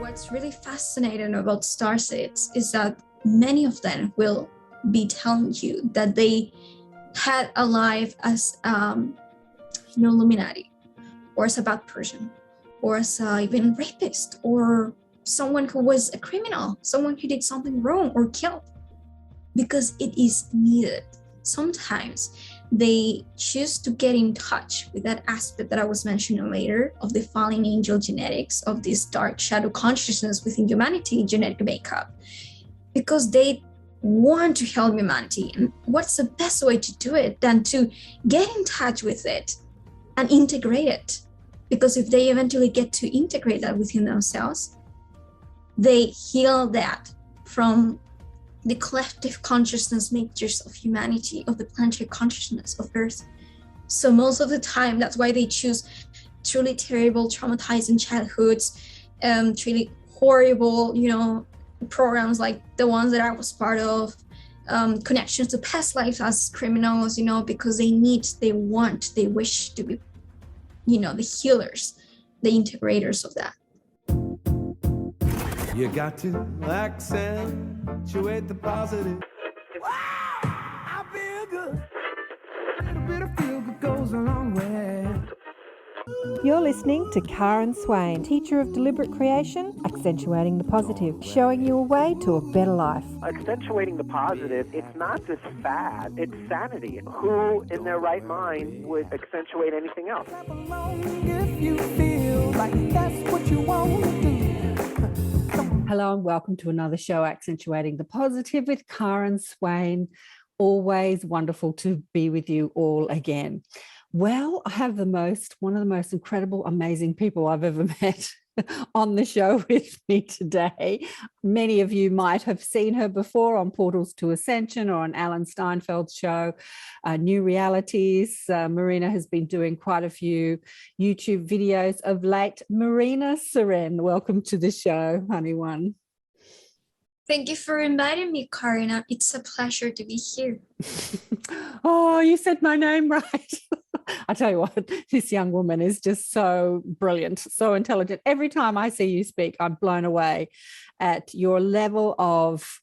What's really fascinating about starseeds is that many of them will be telling you that they had a life as Illuminati, or as a bad person, or as even rapist, or someone who was a criminal, someone who did something wrong or killed, because it is needed. Sometimes they choose to get in touch with that aspect that I was mentioning later of the fallen angel genetics, of this dark shadow consciousness within humanity, genetic makeup, because they want to help humanity. And what's the best way to do it than to get in touch with it and integrate it? Because if they eventually get to integrate that within themselves, they heal that from the collective consciousness makers of humanity, of the planetary consciousness of Earth. So most of the time, that's why they choose truly terrible, traumatizing childhoods, truly horrible, programs like the ones that I was part of, connections to past lives as criminals, because they wish to be, the healers, the integrators of that. You got to accentuate the positive. Wow, I feel good. A little bit of feel good goes a long way. You're listening to Karen Swain, teacher of deliberate creation, accentuating the positive, showing you a way to a better life. Accentuating the positive, it's not just fad, it's sanity. Who in their right mind would accentuate anything else? Clap along if you feel like that's what you want to do. Hello and welcome to another show, Accentuating the Positive with Karen Swain. Always wonderful to be with you all again. Well, I have one of the most incredible, amazing people I've ever met on the show with me today. Many of you might have seen her before on Portals to Ascension or on Alan Steinfeld's show, New Realities. Marina has been doing quite a few YouTube videos of late. Marina Seren, welcome to the show, honey one. Thank you for inviting me, Karina. It's a pleasure to be here. Oh, you said my name right. I tell you what, this young woman is just so brilliant, so intelligent. Every time I see you speak, I'm blown away at your level of,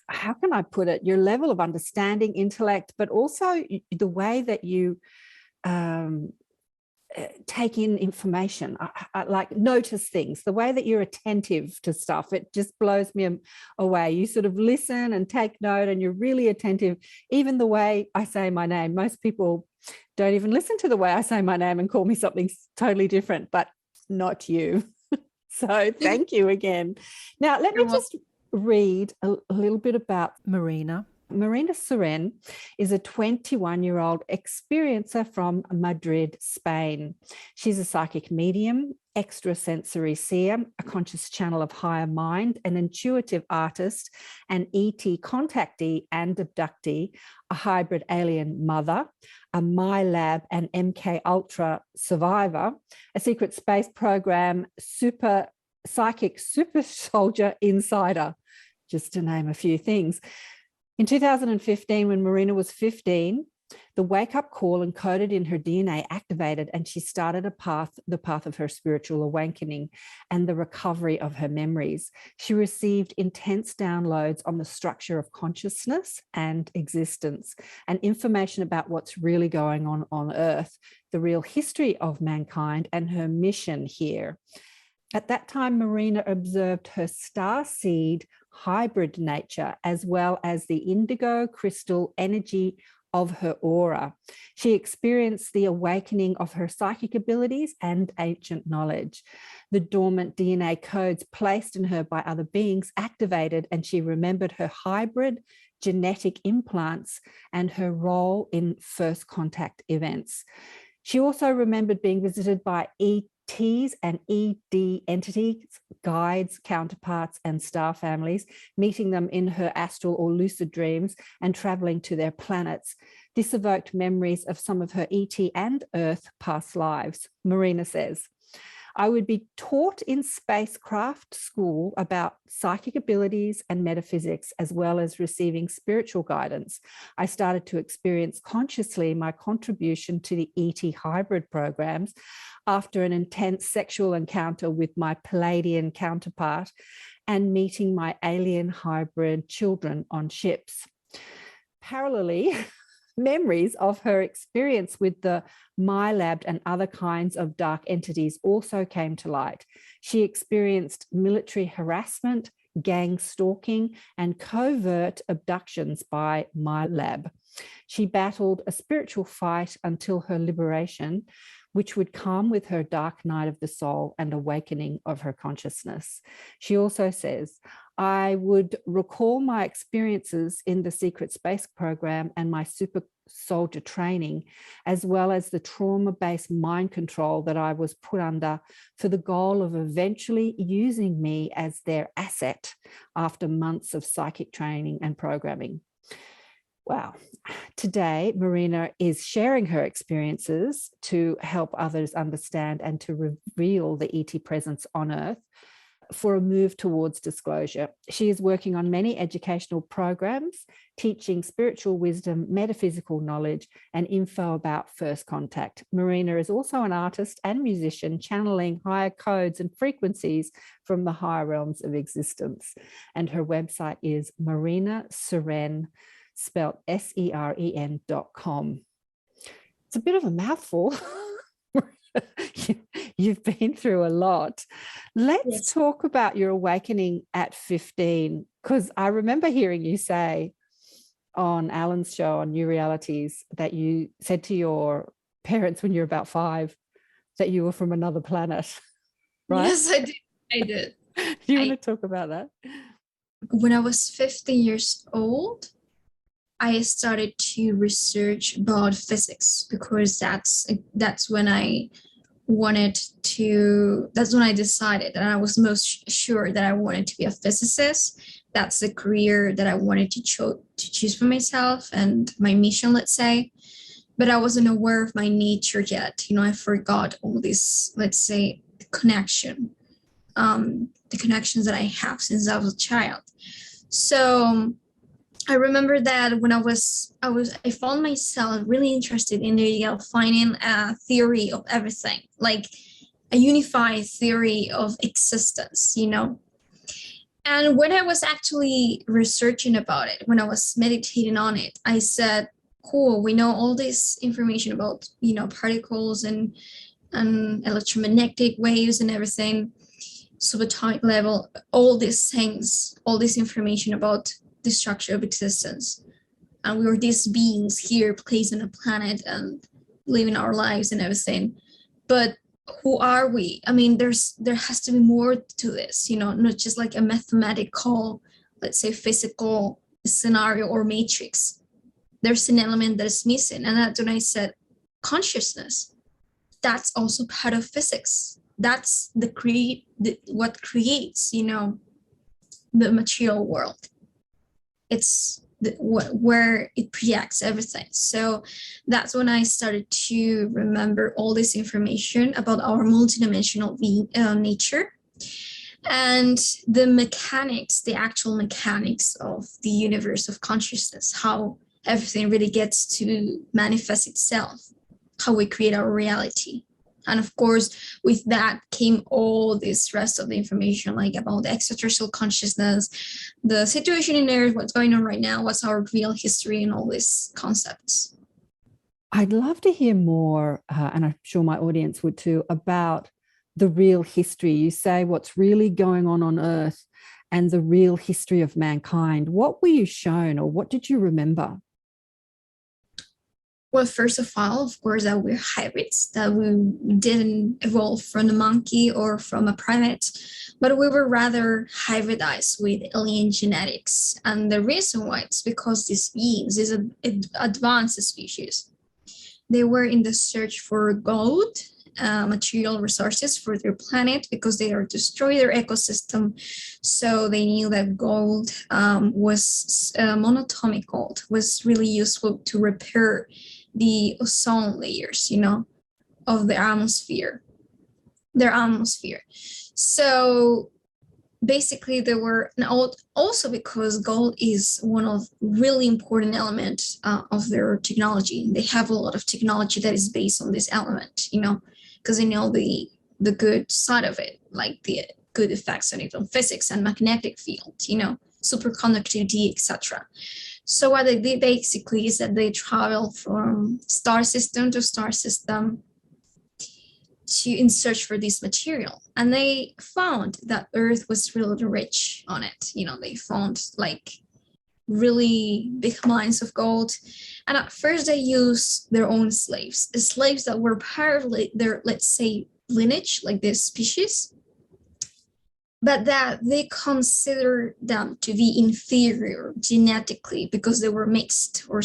how can I put it, your level of understanding, intellect, but also the way that you take in information, I like notice things, the way that you're attentive to stuff. It just blows me away. You sort of listen and take note, and you're really attentive. Even the way I say my name, most people don't even listen to the way I say my name and call me something totally different, but not you. So thank you again. Now, let me just read a little bit about Marina. Marina Seren is a 21-year-old experiencer from Madrid, Spain. She's a psychic medium, extrasensory seer, a conscious channel of higher mind, an intuitive artist, an ET contactee and abductee, a hybrid alien mother, a MyLab and MK Ultra survivor, a secret space program, psychic super soldier insider, just to name a few things. In 2015, when Marina was 15, the wake-up call encoded in her DNA activated, and she started the path of her spiritual awakening and the recovery of her memories. She received intense downloads on the structure of consciousness and existence, and information about what's really going on Earth, the real history of mankind, and her mission here. At that time, Marina observed her starseed hybrid nature, as well as the indigo crystal energy of her aura. She experienced the awakening of her psychic abilities and ancient knowledge. The dormant DNA codes placed in her by other beings activated, and she remembered her hybrid genetic implants and her role in first contact events. She also remembered being visited by ETs and ED entities, guides, counterparts, and star families, meeting them in her astral or lucid dreams and traveling to their planets. This evoked memories of some of her ET and Earth past lives. Marina says, I would be taught in spacecraft school about psychic abilities and metaphysics, as well as receiving spiritual guidance. I started to experience consciously my contribution to the ET hybrid programs after an intense sexual encounter with my Palladian counterpart and meeting my alien hybrid children on ships. Parallelly, memories of her experience with the MyLab and other kinds of dark entities also came to light. She experienced military harassment, gang stalking, and covert abductions by MyLab. She battled a spiritual fight until her liberation, which would come with her dark night of the soul and awakening of her consciousness. She also says, I would recall my experiences in the secret space program and my super soldier training, as well as the trauma-based mind control that I was put under for the goal of eventually using me as their asset after months of psychic training and programming. Wow. Today, Marina is sharing her experiences to help others understand and to reveal the ET presence on Earth for a move towards disclosure. She is working on many educational programs, teaching spiritual wisdom, metaphysical knowledge, and info about first contact. Marina is also an artist and musician, channeling higher codes and frequencies from the higher realms of existence. And her website is Marina Seren, spelled SEREN.com. It's a bit of a mouthful. You've been through a lot. Let's talk about your awakening at 15, because I remember hearing you say on Alan's show on New Realities that you said to your parents when you were about 5 that you were from another planet, right? Yes, I did. I did. Do you want to talk about that? When I was 15 years old, I started to research about physics, because that's when I decided that I was most sure that I wanted to be a physicist. That's the career that I wanted to choose for myself and my mission, let's say. But I wasn't aware of my nature yet. I forgot all this, let's say, the connections that I have since I was a child. So I remember that when I found myself really interested in the idea of finding a theory of everything, like a unified theory of existence, And when I was actually researching about it, when I was meditating on it, I said, cool, we know all this information about, particles and electromagnetic waves and everything, subatomic level, all these things, all this information about the structure of existence, and we were these beings here placed on a planet and living our lives and everything. But who are we? I mean, there has to be more to this, not just like a mathematical, let's say, physical scenario or matrix. There's an element that is missing, and that's when I said consciousness. That's also part of physics. That's what creates, the material world. It's where it projects everything. So that's when I started to remember all this information about our multidimensional nature and the actual mechanics of the universe of consciousness, how everything really gets to manifest itself, how we create our reality. And of course, with that came all this rest of the information, like about the extraterrestrial consciousness, the situation in Earth, what's going on right now, what's our real history, and all these concepts. I'd love to hear more, and I'm sure my audience would too, about the real history. You say what's really going on Earth and the real history of mankind. What were you shown, or what did you remember? Well, first of all, of course, that we're hybrids, that we didn't evolve from a monkey or from a primate, but we were rather hybridized with alien genetics. And the reason why it's because these beings, these advanced species, they were in the search for gold, material resources for their planet, because they are destroying their ecosystem. So they knew that gold was monatomic gold, was really useful to repair the ozone layers, of the atmosphere. their atmosphere. So basically they were, and also because gold is one of really important elements of their technology. They have a lot of technology that is based on this element, because they know the good side of it, like the good effects on it on physics and magnetic field, superconductivity, etc. So what they did basically is that they travel from star system to star system in search for this material, and they found that Earth was really rich on it. They found like really big mines of gold, and at first they used their own slaves that were part of their, let's say, lineage, like this species, but that they consider them to be inferior genetically because they were mixed or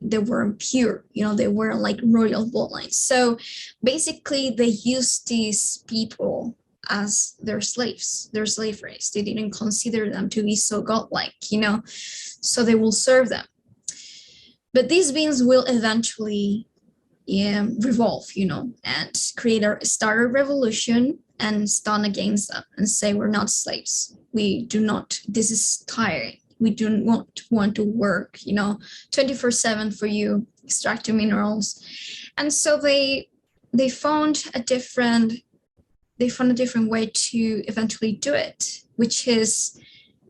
they were impure, they weren't like royal bloodlines. So basically they used these people as their slaves, their slave race. They didn't consider them to be so godlike, so they will serve them. But these beings will eventually revolve, and start a revolution and stand against them and say, we're not slaves. We do not, this is tiring. We do not want to work, 24/7 for you, extract your minerals. And so they found a different way to eventually do it, which is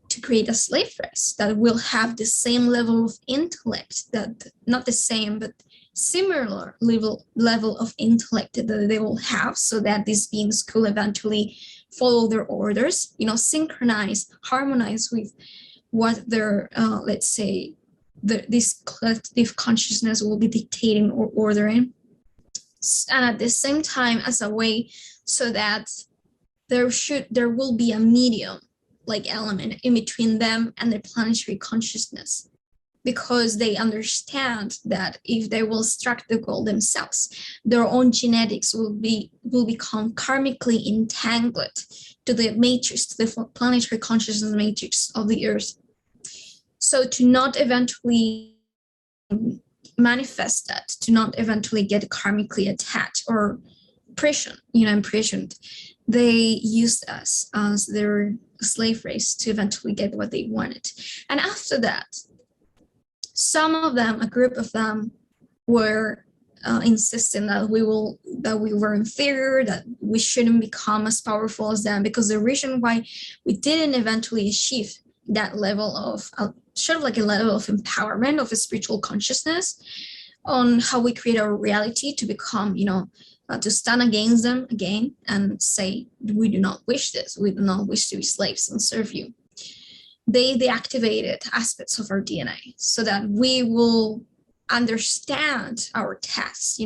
to create a slave race that will have the same level of intellect, that not the same, but similar level of intellect that they will have, so that these beings could eventually follow their orders, synchronize, harmonize with what their, let's say, this collective consciousness will be dictating or ordering. And at the same time, as a way so that there will be a medium like element in between them and the planetary consciousness, because they understand that if they will extract the gold themselves, their own genetics will become karmically entangled to the matrix, to the planetary consciousness matrix of the Earth. So to not eventually manifest that, to not eventually get karmically attached or imprisoned, they used us as their slave race to eventually get what they wanted. And after that, some of them, a group of them, were insisting that we were inferior, that we shouldn't become as powerful as them, because the reason why we didn't eventually achieve that level of sort of like a level of empowerment of a spiritual consciousness on how we create our reality to become, to stand against them again and say, we do not wish this, we do not wish to be slaves and serve you. They deactivated aspects of our DNA so that we will understand our tasks,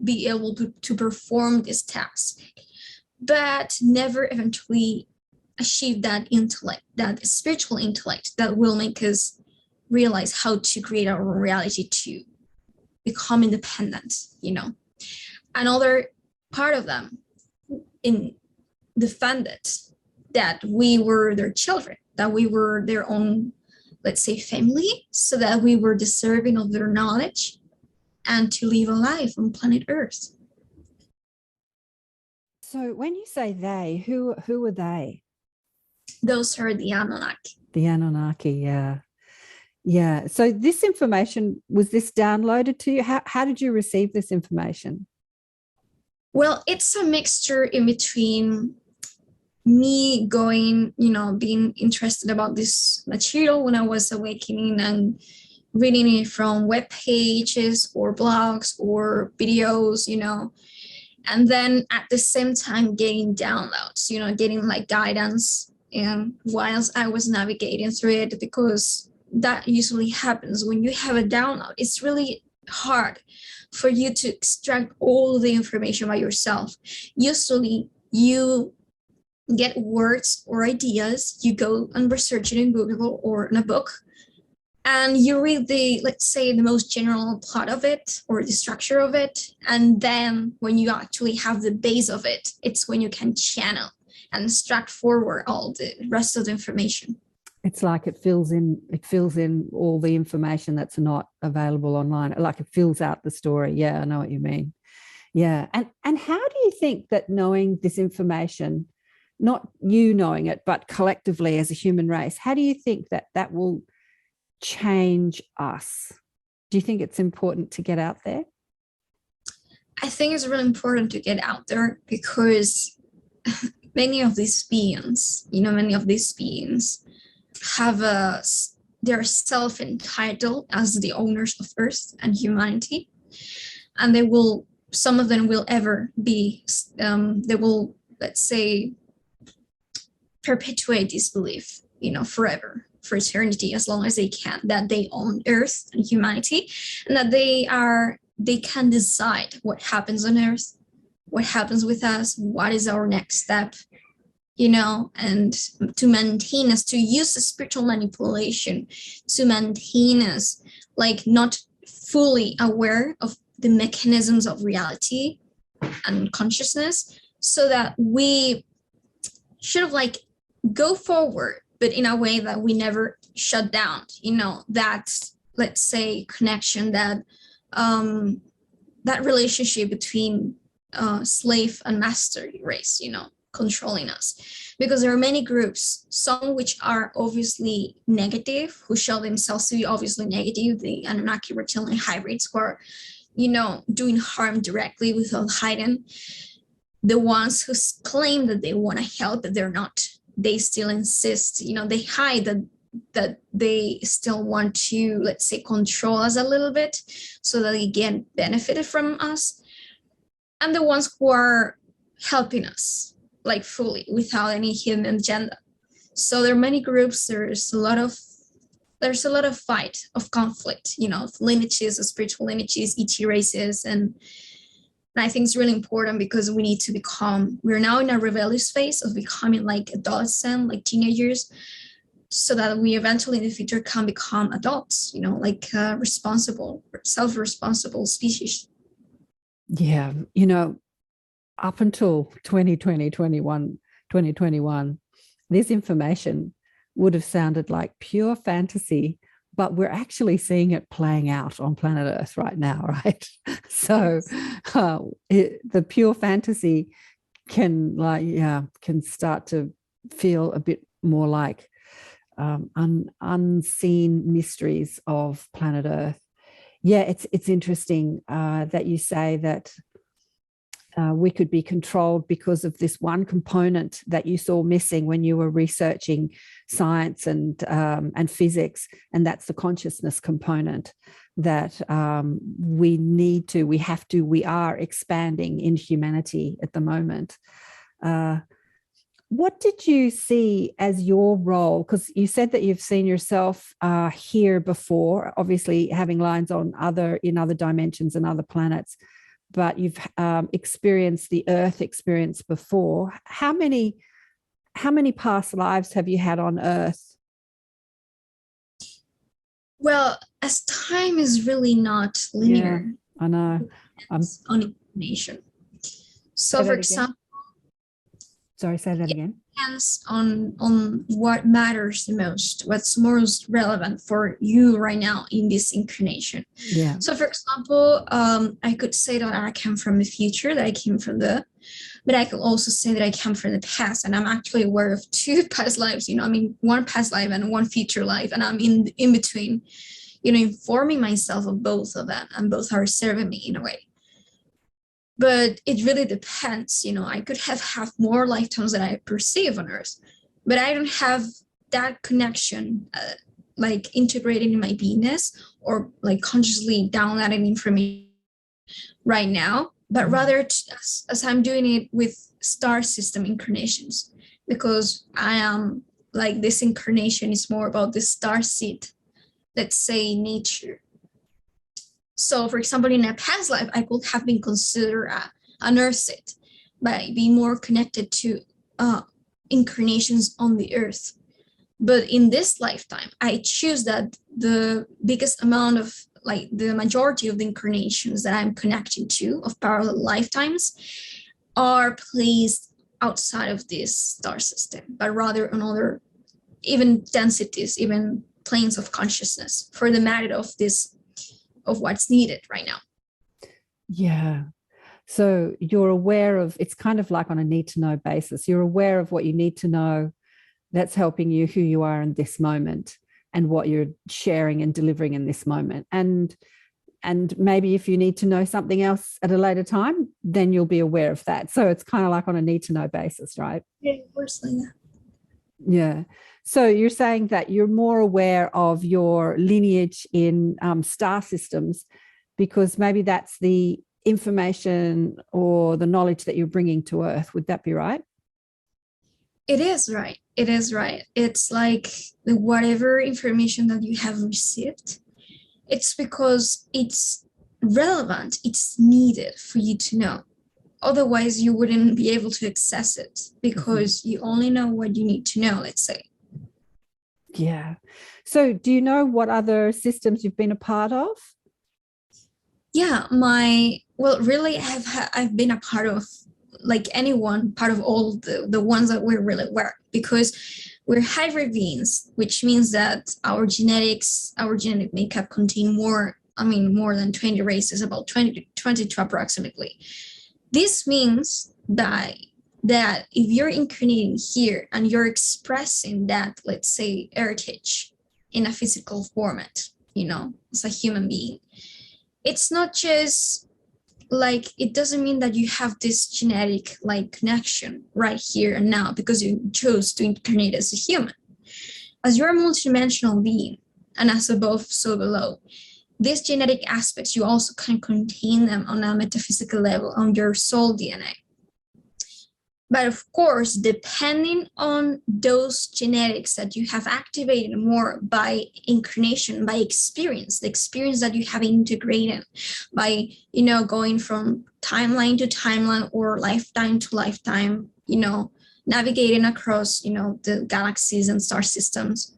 be able to perform this task, but never eventually achieve that intellect, that spiritual intellect that will make us realize how to create our own reality, to become independent. Another part of them defended that we were their children, that we were their own, let's say, family, so that we were deserving of their knowledge and to live a life on planet Earth. So when you say they, who are they? Those are the Anunnaki. The Anunnaki, yeah. Yeah. So this information, was this downloaded to you? How did you receive this information? Well, it's a mixture in between me going, being interested about this material when I was awakening and reading it from web pages or blogs or videos, and then at the same time getting downloads, getting like guidance, and whilst I was navigating through it, because that usually happens when you have a download. It's really hard for you to extract all the information by yourself. Usually you get words or ideas, you go and research it in Google or in a book, and you read let's say, the most general plot of it or the structure of it. And then when you actually have the base of it, it's when you can channel and extract forward all the rest of the information. It's like it fills in all the information that's not available online. Like it fills out the story. Yeah, I know what you mean. Yeah. And how do you think that knowing this information, not you knowing it, but collectively as a human race, how do you think that that will change us? Do you think it's important to get out there? I think it's really important to get out there because many of these beings, have they're self-entitled as the owners of Earth and humanity, and some of them will ever be, they will, let's say, perpetuate this belief, forever, for eternity, as long as they can, that they own Earth and humanity, and that they can decide what happens on Earth, what happens with us, what is our next step, and to maintain us, to use the spiritual manipulation to maintain us like not fully aware of the mechanisms of reality and consciousness, so that we should have like go forward, but in a way that we never shut down, that, let's say, connection, that that relationship between slave and master race, controlling us. Because there are many groups, some which are obviously negative, who show themselves to be obviously negative, the Anunnaki reptilian hybrids, who are, doing harm directly without hiding. The ones who claim that they want to help, but they're not. They still insist, they hide that they still want to, let's say, control us a little bit so that they get benefited from us. And the ones who are helping us, like fully, without any hidden agenda. So there are many groups. There's a lot of fight, of conflict, of lineages, of spiritual lineages, ET races, and I think it's really important because we need to we're now in a rebellious phase of becoming like adolescent, like teenagers, so that we eventually in the future can become adults, like responsible, self-responsible species. Yeah. Up until 2021, this information would have sounded like pure fantasy, but we're actually seeing it playing out on planet Earth right now, right? So the pure fantasy can start to feel a bit more like unseen mysteries of planet Earth. Yeah, it's interesting that you say that we could be controlled because of this one component that you saw missing when you were researching science and physics, and that's the consciousness component that we are expanding in humanity at the moment. What did you see as your role? Because you said that you've seen yourself here before, obviously having lines on in other dimensions and other planets, but you've experienced the Earth experience before. How many past lives have you had on Earth? Well, as time is really not linear. Yeah, I know. On information. So, for example, sorry, say that again. Depends on what matters the most, what's most relevant for you right now in this incarnation. Yeah. So, for example, I could say that I came from the future, that I came from but I could also say that I come from the past, and I'm actually aware of two past lives. One past life and one future life, and I'm in between. Informing myself of both of them, and both are serving me in a way. But it really depends. I could have more lifetimes that I perceive on Earth, but I don't have that connection like integrated in my beingness, or like consciously downloading information right now, but rather as I'm doing it with star system incarnations, because I am like, this incarnation is more about the star seed, let's say, nature. So, for example, in a past life, I could have been considered an Earth seed by being more connected to incarnations on the Earth. But in this lifetime, I choose that the biggest amount of, like, the majority of the incarnations that I'm connecting to of parallel lifetimes are placed outside of this star system, but rather on other, even densities, even planes of consciousness, for the matter of what's needed right now. Yeah. So you're aware of, it's kind of like on a need to know basis. You're aware of what you need to know that's helping you who you are in this moment and what you're sharing and delivering in this moment. And maybe if you need to know something else at a later time, then you'll be aware of that. So it's kind of like on a need to know basis, right? Yeah, of course, like that. Yeah. So you're saying that you're more aware of your lineage in star systems because maybe that's the information or the knowledge that you're bringing to Earth. Would that be right? It is right. It is right. It's like whatever information that you have received, it's because it's relevant, it's needed for you to know. Otherwise, you wouldn't be able to access it because you only know what you need to know, let's say. Yeah. So do you know what other systems you've been a part of? Yeah, really I've been a part of, like anyone, part of all the ones that we're really aware, because we're hybrid beings, which means that our genetic makeup contain more than 20 races, about 22 approximately. This means that if you're incarnating here and you're expressing that, let's say, heritage in a physical format, as a human being, it's not just like, it doesn't mean that you have this genetic connection right here and now because you chose to incarnate as a human. As you're a multidimensional being, and as above, so below, these genetic aspects, you also can contain them on a metaphysical level on your soul DNA. But of course, depending on those genetics that you have activated more by incarnation, by experience, the experience that you have integrated by, going from timeline to timeline or lifetime to lifetime, navigating across, the galaxies and star systems,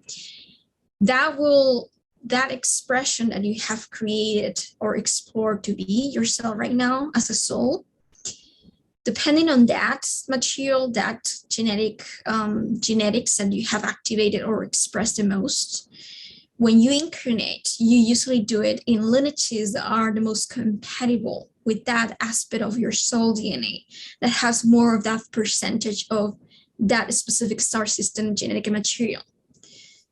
that expression that you have created or explored to be yourself right now as a soul, depending on that material, that genetics that you have activated or expressed the most, when you incarnate, you usually do it in lineages that are the most compatible with that aspect of your soul DNA that has more of that percentage of that specific star system genetic material.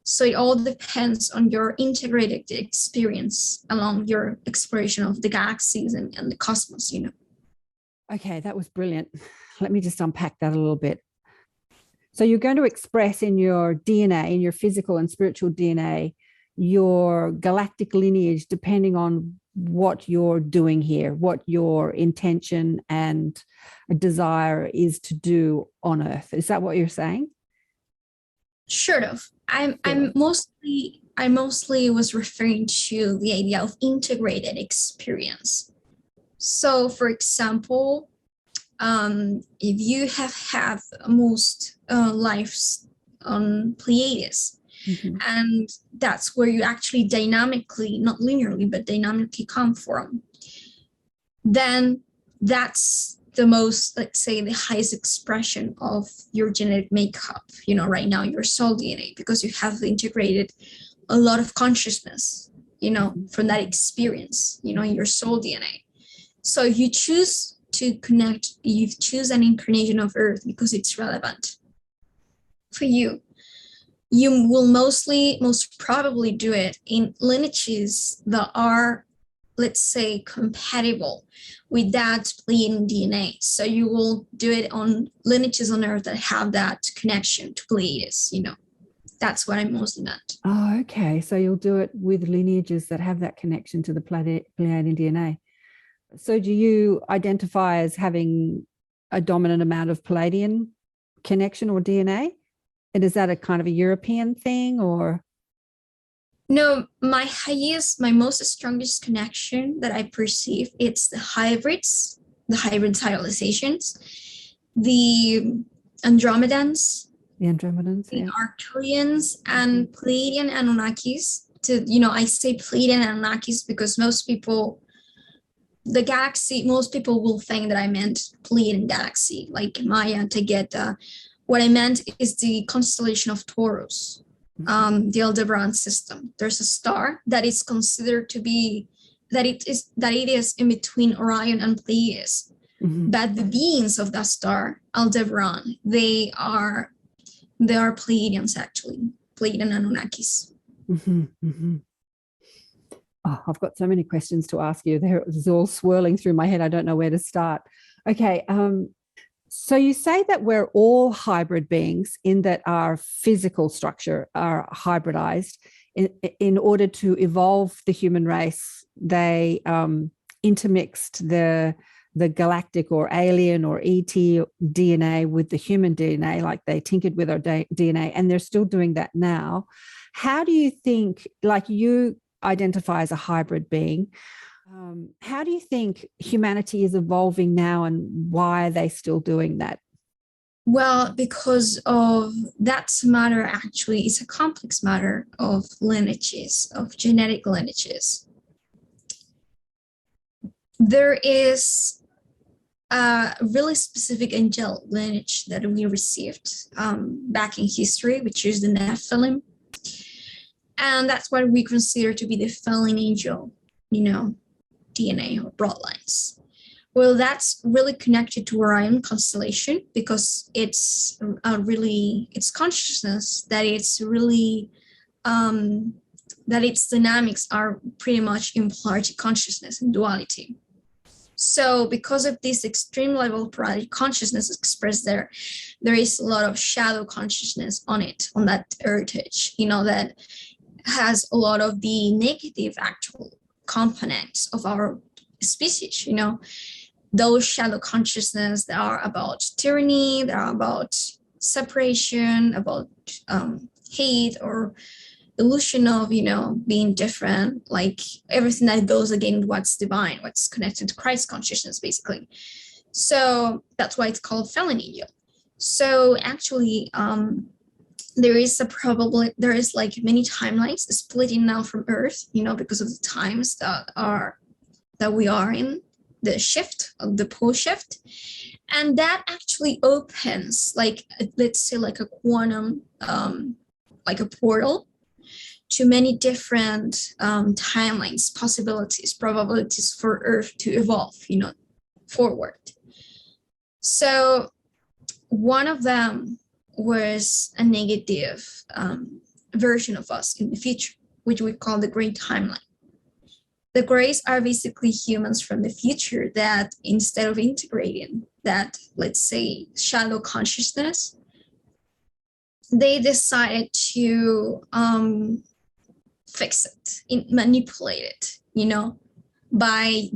So it all depends on your integrated experience along your exploration of the galaxies and the cosmos, Okay, that was brilliant. Let me just unpack that a little bit. So you're going to express in your DNA, in your physical and spiritual DNA, your galactic lineage, depending on what you're doing here, what your intention and desire is to do on Earth. Is that what you're saying? Sort of. I mostly was referring to the idea of integrated experience. So, for example, if you have had most lives on Pleiades, and that's where you actually dynamically, not linearly, but dynamically come from, then that's the most, let's say, the highest expression of your genetic makeup, right now, your soul DNA, because you have integrated a lot of consciousness, from that experience, in your soul DNA. So if you choose to connect, you choose an incarnation of Earth because it's relevant for you, you will most probably do it in lineages that are, let's say, compatible with that Pleiadian DNA. So you will do it on lineages on Earth that have that connection to Pleiades, That's what I mostly meant. Oh, okay. So you'll do it with lineages that have that connection to the Pleiadian DNA. So do you identify as having a dominant amount of Pleiadian connection or DNA? And is that a kind of a European thing or? No, my most strongest connection that I perceive, it's the hybrid stylizations, the Andromedans, the Arcturians, and Pleiadian Anunnakis. I say Pleiadian Anunnakis because most people will think that I meant Pleiadian galaxy, like Maya, Tegeta. What I meant is the constellation of Taurus, the Aldebaran system. There's a star that is considered to be that it is in between Orion and Pleiades. But the beings of that star, Aldebaran, they are Pleiadians, actually, Pleiadian Anunnakis. Oh, I've got so many questions to ask you. It's all swirling through my head. I don't know where to start. Okay. So you say that we're all hybrid beings in that our physical structure are hybridized. In order to evolve the human race, they intermixed the galactic or alien or ET DNA with the human DNA, like they tinkered with our DNA, and they're still doing that now. How do you think, like you identify as a hybrid being, how do you think humanity is evolving now, and why are they still doing that? Well, because of that's matter, actually, it's a complex matter of lineages, of genetic lineages. There is a really specific angelic lineage that we received back in history, which is the Nephilim. And that's what we consider to be the fallen angel, DNA or bloodlines. Well, that's really connected to Orion constellation because it's consciousness that it's really that its dynamics are pretty much implied to consciousness and duality. So because of this extreme level of plurality consciousness expressed there is a lot of shadow consciousness on that heritage, that has a lot of the negative actual components of our species, those shadow consciousness that are about tyranny, that are about separation, about hate or illusion of, being different, like everything that goes against what's divine, what's connected to Christ consciousness, basically. So that's why it's called fallen angel. So actually, there is like many timelines splitting now from Earth, because of the times that we are in, the shift of the pole shift. And that actually opens, like, let's say, like a quantum, like a portal to many different timelines, possibilities, probabilities for Earth to evolve, forward. So one of them was a negative version of us in the future, which we call the Great Timeline. The Greys are basically humans from the future that, instead of integrating that, let's say, shadow consciousness, they decided to fix it, manipulate it, by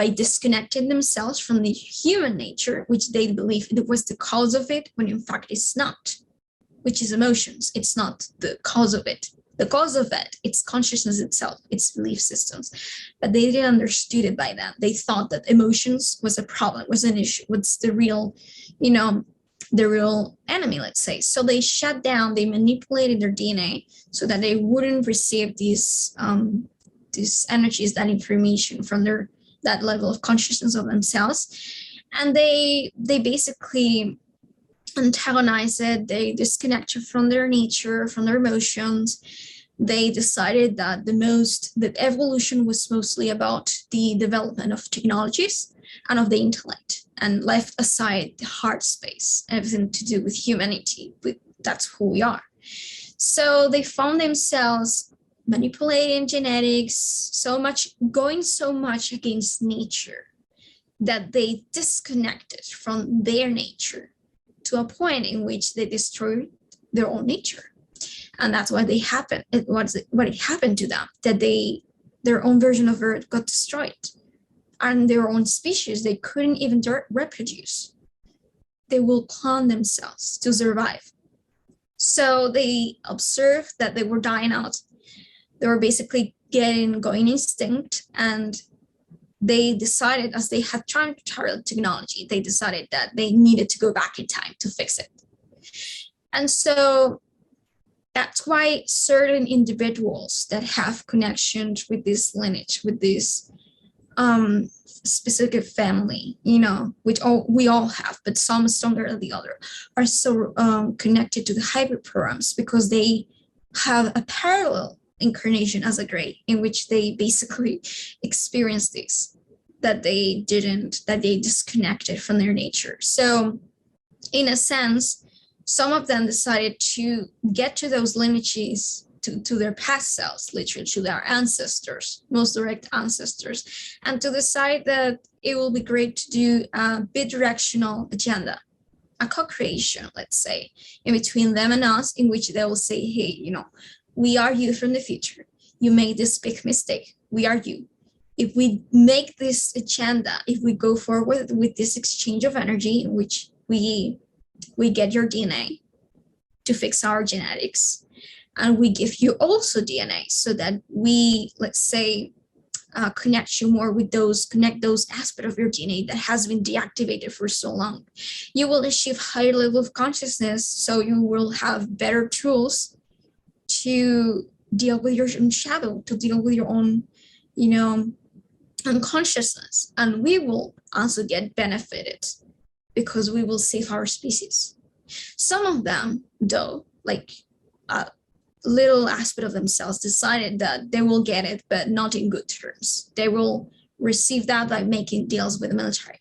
disconnecting themselves from the human nature, which they believe it was the cause of it, when in fact it's not, which is emotions. It's not the cause of it. The cause of it, it's consciousness itself, its belief systems. But they didn't understand it by then. They thought that emotions was a problem, was an issue, was the real, the real enemy, let's say. So they shut down, they manipulated their DNA so that they wouldn't receive these energies, that information from that level of consciousness of themselves. And they basically antagonize it, they disconnect from their nature, from their emotions. They decided that the evolution was mostly about the development of technologies and of the intellect, and left aside the heart space, everything to do with humanity. That's who we are. So they found themselves manipulating genetics going so much against nature that they disconnected from their nature to a point in which they destroyed their own nature. And that's what happened to them, that their own version of Earth got destroyed, and their own species, they couldn't even reproduce. They will clone themselves to survive. So they observed that they were dying out. They were basically going extinct, and they decided, as they had tried technology, they decided that they needed to go back in time to fix it. And so that's why certain individuals that have connections with this lineage, with this specific family, which we all have, but some stronger than the other, are so connected to the hybrid programs, because they have a parallel incarnation as a Grey, in which they basically experience this. that they disconnected from their nature. So in a sense, some of them decided to get to those lineages, to their past selves, literally to their ancestors, most direct ancestors, and to decide that it will be great to do a bidirectional agenda, a co-creation, let's say, in between them and us, in which they will say, hey, we are you from the future. You made this big mistake. We are you. If we make this agenda, if we go forward with this exchange of energy in which we get your DNA to fix our genetics, and we give you also DNA so that we, let's say, connect you more with those aspects of your DNA that has been deactivated for so long. You will achieve higher level of consciousness, so you will have better tools to deal with your own shadow, to deal with your own, unconsciousness. And we will also get benefited because we will save our species. Some of them, though, like little aspect of themselves, decided that they will get it, but not in good terms. They will receive that by making deals with the military.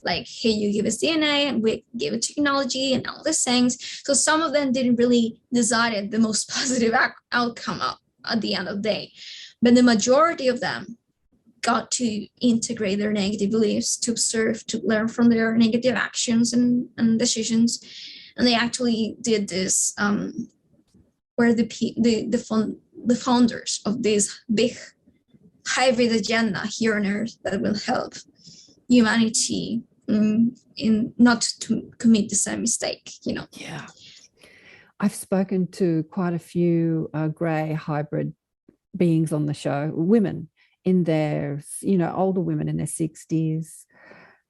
Like, hey, you give us DNA and we give it technology and all these things. So some of them didn't really decide the most positive outcome at the end of the day. But the majority of them got to integrate their negative beliefs, to observe, to learn from their negative actions and decisions. And they actually did this where the founders of this big hybrid agenda here on Earth that will help humanity in not to commit the same mistake, Yeah. I've spoken to quite a few grey hybrid beings on the show, women in their, older women in their 60s.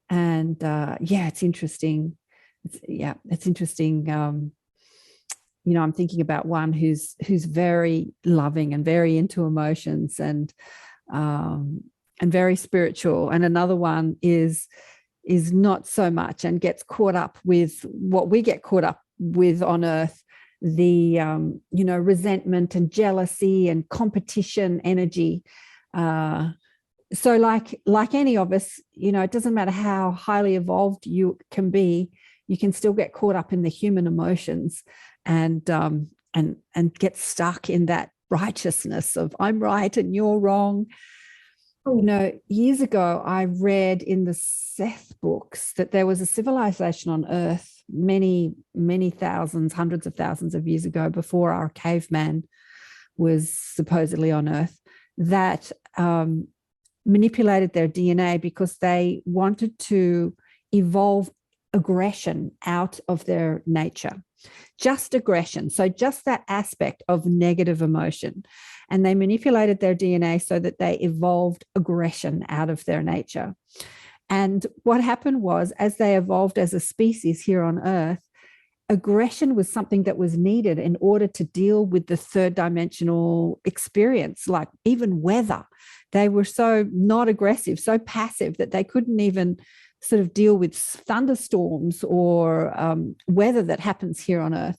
And it's interesting. It's interesting. I'm thinking about one who's very loving and very into emotions and very spiritual, and another one is not so much and gets caught up with what we get caught up with on Earth, the resentment and jealousy and competition energy. So like any of us, it doesn't matter how highly evolved you can be, you can still get caught up in the human emotions and get stuck in that righteousness of I'm right and you're wrong. Years ago, I read in the Seth books that there was a civilization on Earth many, many thousands, hundreds of thousands of years ago, before our caveman was supposedly on Earth, that manipulated their DNA because they wanted to evolve aggression out of their nature. Just aggression. So just that aspect of negative emotion. And they manipulated their DNA so that they evolved aggression out of their nature. And what happened was, as they evolved as a species here on Earth, aggression was something that was needed in order to deal with the third dimensional experience, like even weather. They were so not aggressive, so passive that they couldn't even sort of deal with thunderstorms or weather that happens here on Earth.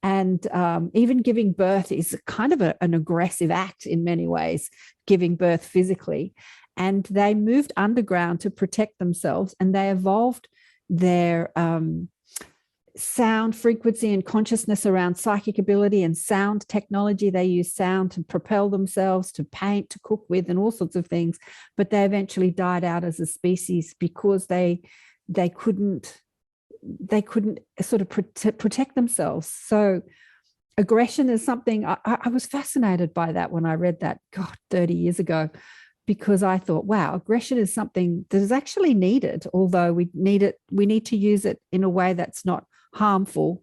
And even giving birth is kind of an aggressive act in many ways, giving birth physically. And they moved underground to protect themselves, and they evolved their sound frequency and consciousness around psychic ability and sound technology. They use sound to propel themselves, to paint, to cook with, and all sorts of things. But they eventually died out as a species because they couldn't sort of protect themselves. So aggression is something I was fascinated by that when I read that, 30 years ago, because I thought, wow, aggression is something that is actually needed, although we need to use it in a way that's not harmful.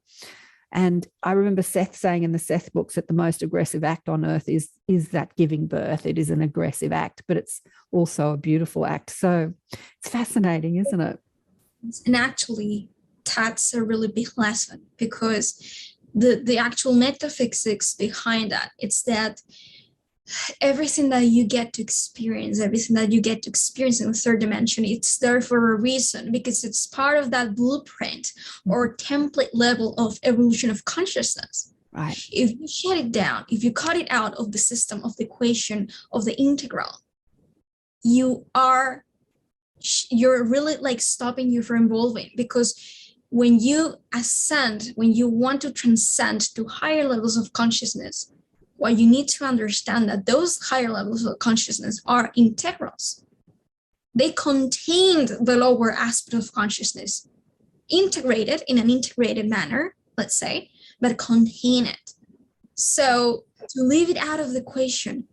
And I remember Seth saying in the Seth books that the most aggressive act on Earth is that giving birth. It is an aggressive act, but it's also a beautiful act. So it's fascinating, isn't it? And actually, that's a really big lesson, because the actual metaphysics behind that, it's that everything that you get to experience in the third dimension, it's there for a reason, because it's part of that blueprint or template level of evolution of consciousness. Right. If you shut it down, if you cut it out of the system, of the equation, of the integral, you are you're really like stopping you from evolving, because when you ascend, when you want to transcend to higher levels of consciousness, what you need to understand that those higher levels of consciousness are integrals. They contained the lower aspect of consciousness, integrated in an integrated manner, let's say, but contain it. So to leave it out of the equation,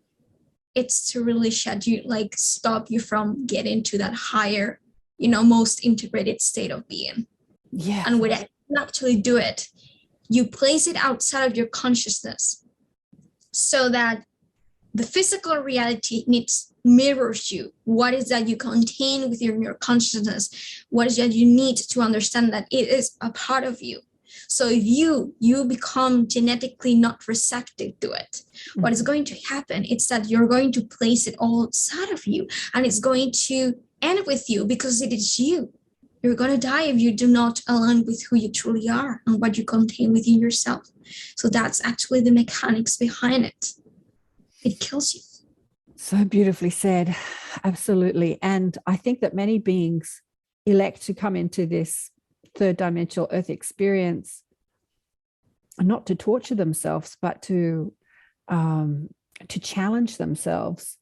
it's to really stop you from getting to that higher, most integrated state of being. Yeah. And when you actually do it, you place it outside of your consciousness so that the physical reality mirrors you. What is that you contain within your consciousness? What is that you need to understand that it is a part of you? So if you become genetically not receptive to it, what is going to happen is that you're going to place it all outside of you, and it's going to end with you because it is you. You're going to die if you do not align with who you truly are and what you contain within yourself. So that's actually the mechanics behind it. It kills you. So beautifully said. Absolutely. And I think that many beings elect to come into this third dimensional earth experience not to torture themselves, but to challenge themselves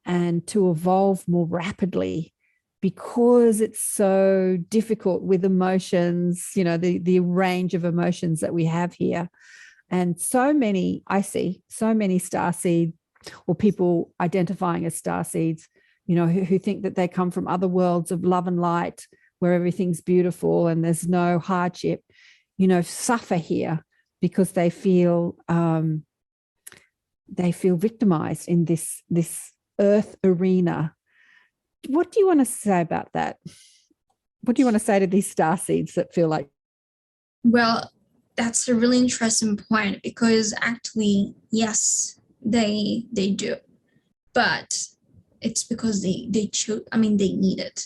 and to evolve more rapidly, because it's so difficult with emotions, the range of emotions that we have here. And I see so many starseed, or people identifying as starseeds, who think that they come from other worlds of love and light where everything's beautiful and there's no hardship, suffer here because they feel victimized in this earth arena. What do you want to say about that? What do you want to say to these starseeds that feel like? Well, that's a really interesting point, because actually, yes, they do, but it's because they choose. I mean, they need it.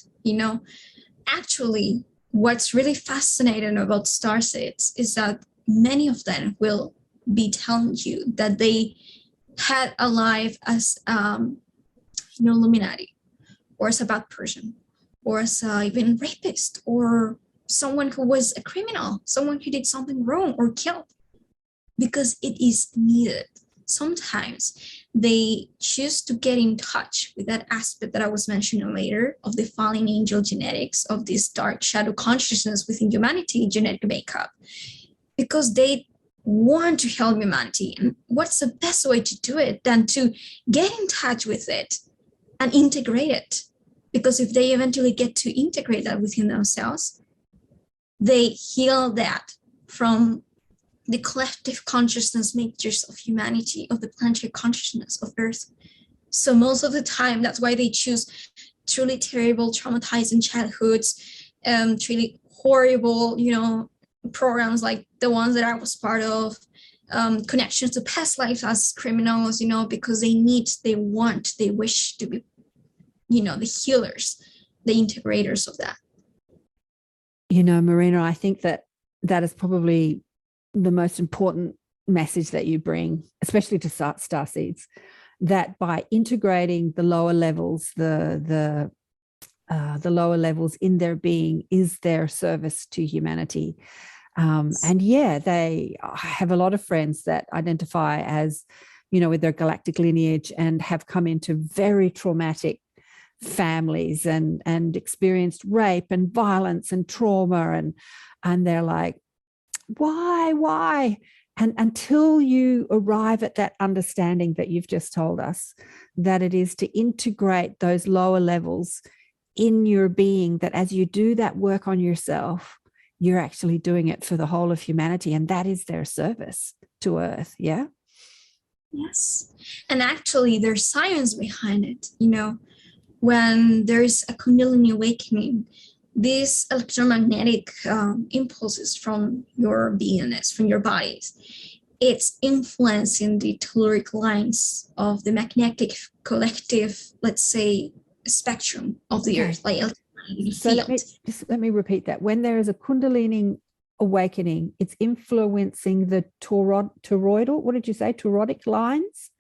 Actually, what's really fascinating about starseeds is that many of them will be telling you that they had a life as Illuminati, or as a bad person, or as even rapist, or someone who was a criminal, someone who did something wrong or killed, because it is needed. Sometimes they choose to get in touch with that aspect that I was mentioning later of the fallen angel genetics, of this dark shadow consciousness within humanity, genetic makeup, because they want to help humanity. And what's the best way to do it than to get in touch with it and integrate it? Because if they eventually get to integrate that within themselves, they heal that from the collective consciousness makers of humanity, of the planetary consciousness of Earth. So most of the time, that's why they choose truly terrible, traumatizing childhoods, truly horrible, programs like the ones that I was part of, connections to past lives as criminals, because they wish to be, the healers, the integrators of that. Marina, I think that is probably the most important message that you bring, especially to starseeds, that by integrating the lower levels, the lower levels in their being is their service to humanity. And yeah, I have a lot of friends that identify as, with their galactic lineage and have come into very traumatic families and experienced rape and violence and trauma, and they're like, why? And until you arrive at that understanding that you've just told us, that it is to integrate those lower levels in your being, that as you do that work on yourself, you're actually doing it for the whole of humanity, and that is their service to Earth. Yeah. Yes. And actually there's science behind it. When there's a Kundalini awakening, these electromagnetic impulses from your beingness, from your bodies, it's influencing the telluric lines of the magnetic collective, let's say, spectrum of the Earth, like so let me repeat that. When there is a Kundalini awakening, it's influencing the toroidal, what did you say, toroidal lines?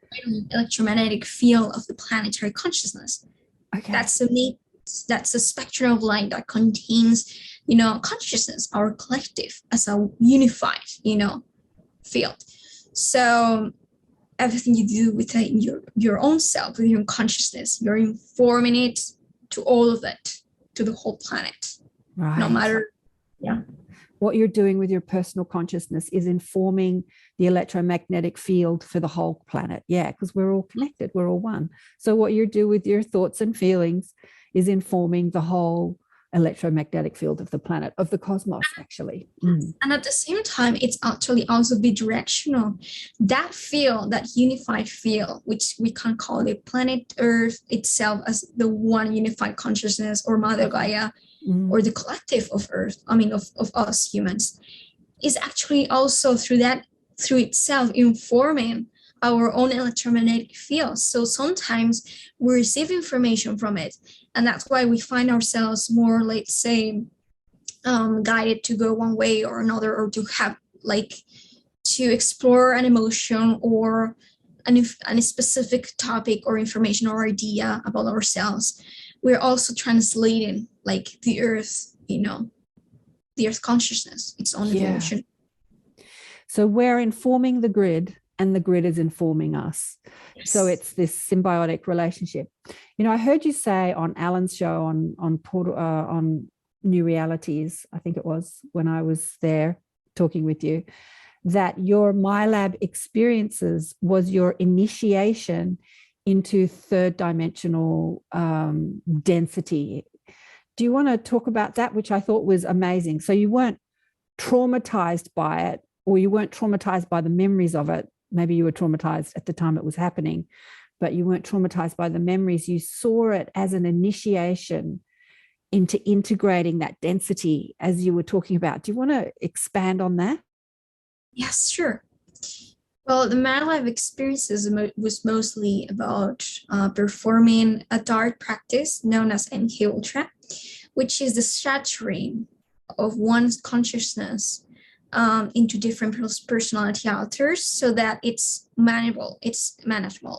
Electromagnetic field of the planetary consciousness. Okay. That's the That's a spectrum of light that contains, consciousness, our collective, as a unified, field. So everything you do within your own self, with your consciousness, you're informing it to all of it, to the whole planet. Right. No matter, yeah. What you're doing with your personal consciousness is informing the electromagnetic field for the whole planet. Yeah, because we're all connected, we're all one. So what you do with your thoughts and feelings is informing the whole electromagnetic field of the planet, of the cosmos, actually. And at the same time, it's actually also bidirectional. That field, that unified field, which we can call the planet Earth itself as the one unified consciousness, or Mother Gaia, or the collective of Earth, of us humans, is actually also through itself informing our own electromagnetic field. So sometimes we receive information from it, and that's why we find ourselves more, let's say, guided to go one way or another, or to have to explore an emotion or a specific topic or information or idea about ourselves. We're also translating the Earth, the Earth consciousness, its own evolution. So we're informing the grid, and the grid is informing us. Yes. So it's this symbiotic relationship. I heard you say on Alan's show on New Realities, I think it was, when I was there talking with you, that your MyLab experiences was your initiation into third dimensional density. Do you want to talk about that, which I thought was amazing? So you weren't traumatized by it, or you weren't traumatized by the memories of it. Maybe you were traumatized at the time it was happening, but you weren't traumatized by the memories. You saw it as an initiation into integrating that density, as you were talking about. Do you want to expand on that? Yes, sure. Well, the MyLab experiences was mostly about performing a DART practice known as MK Ultra, which is the shattering of one's consciousness into different personality alters, so that it's manageable,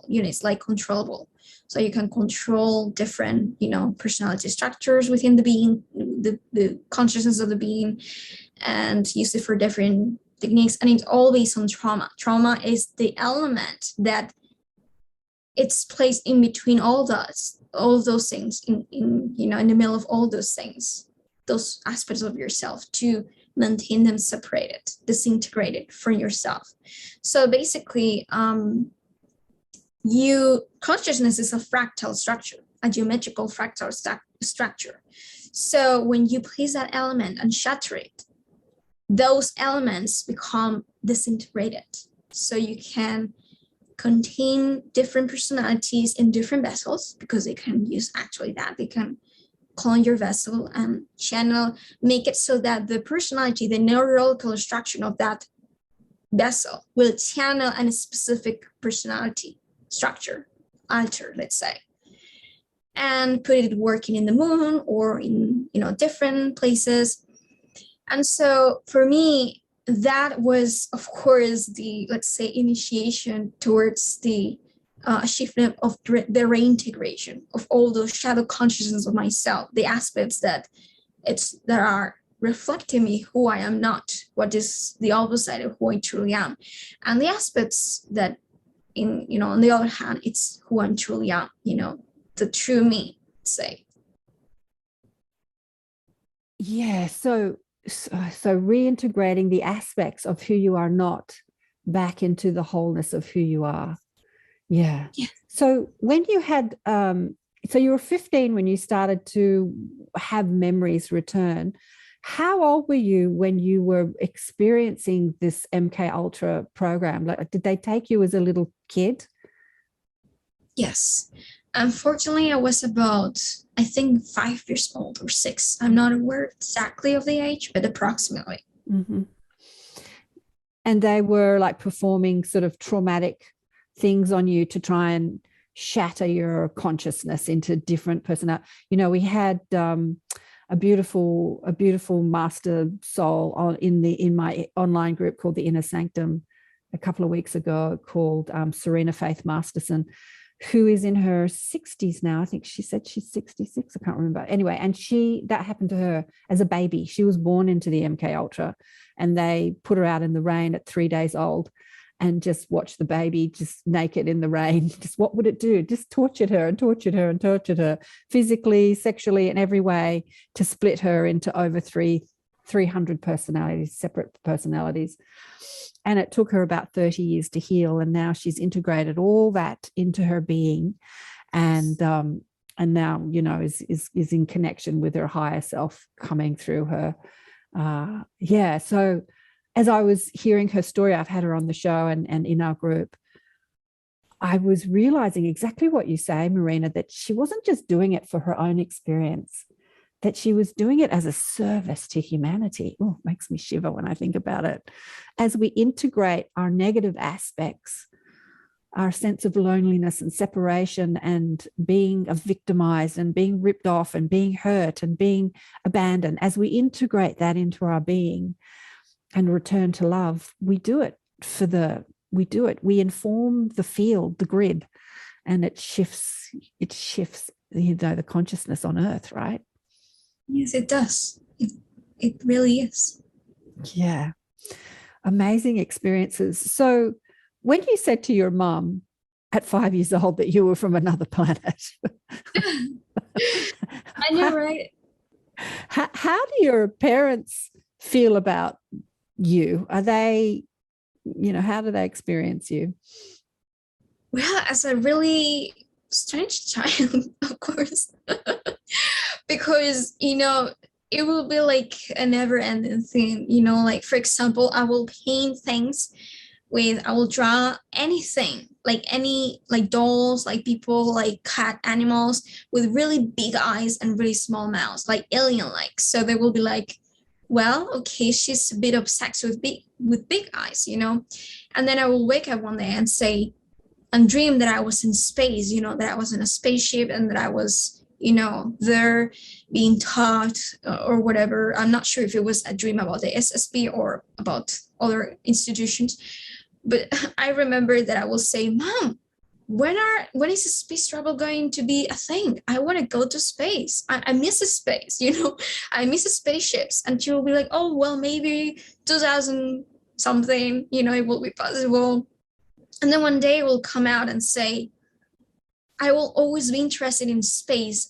units, controllable. So you can control different, personality structures within the being, the consciousness of the being, and use it for different techniques. And it's all based on trauma. Trauma is the element that it's placed in between all of those things, in the middle of all those things, those aspects of yourself, to maintain them separated, disintegrated from yourself. So basically, consciousness is a fractal structure, a geometrical fractal structure. So when you place that element and shatter it, those elements become disintegrated. So you can contain different personalities in different vessels, because they can use actually that. They can clone your vessel and make it so that the personality, the neurological structure of that vessel will channel a specific personality structure, alter, let's say, and put it working in the moon or in different places. And so for me, that was, of course, the, let's say, initiation towards the achievement of the reintegration of all those shadow consciousness of myself, the aspects that are reflecting me, who I am not, what is the opposite of who I truly am, and the aspects that, on the other hand, it's who I truly am, the true me, say. Yeah. So reintegrating the aspects of who you are not back into the wholeness of who you are. Yeah. So when you had, so you were 15 when you started to have memories return. How old were you when you were experiencing this MK Ultra program? Did they take you as a little kid? Yes. Unfortunately, I was about, I think, 5 years old or 6. I'm not aware exactly of the age, but approximately. Mm-hmm. And they were performing sort of traumatic things on you to try and shatter your consciousness into different personalities. We had a beautiful master soul in my online group called the Inner Sanctum a couple of weeks ago, called Serena Faith Masterson, who is in her 60s now. I think she said she's 66. I can't remember. Anyway, and that happened to her as a baby. She was born into the MK Ultra, and they put her out in the rain at 3 days old and just watched the baby just naked in the rain. Just what would it do? Just tortured her and tortured her and tortured her physically, sexually, in every way, to split her into over 300 personalities, separate personalities. And it took her about 30 years to heal. And now she's integrated all that into her being. And now, you know, is in connection with her higher self coming through her. So as I was hearing her story, I've had her on the show and in our group, I was realizing exactly what you say, Marina, that she wasn't just doing it for her own experience, that she was doing it as a service to humanity. Oh, it makes me shiver when I think about it. As we integrate our negative aspects, our sense of loneliness and separation and being victimized and being ripped off and being hurt and being abandoned, as we integrate that into our being and return to love, we inform the field, the grid, and it shifts, you know, the consciousness on earth, right? Yes, it does. It really is. Yeah. Amazing experiences. So when you said to your mum at 5 years old that you were from another planet, I know, right? How do your parents feel about you? Are they, you know, how do they experience you? Well, as a really strange child, of course, because, you know, it will be like a never ending thing, you know, like, for example, I will paint things I will draw anything, like any, like dolls, like people, like cat, animals with really big eyes and really small mouths, like alien-like. So they will be like, well, okay, she's a bit obsessed with big eyes, you know. And then I will wake up one day and say, and dream that I was in space, you know, that I was in a spaceship and that I was, you know, there being taught or whatever. I'm not sure if it was a dream about the SSB or about other institutions, but I remember that I will say, Mom, when is space travel going to be a thing? I want to go to space. I miss space, you know, I miss spaceships. And she will be like, oh, well, maybe 2000 something, you know, it will be possible. And then one day it will come out and say, I will always be interested in space,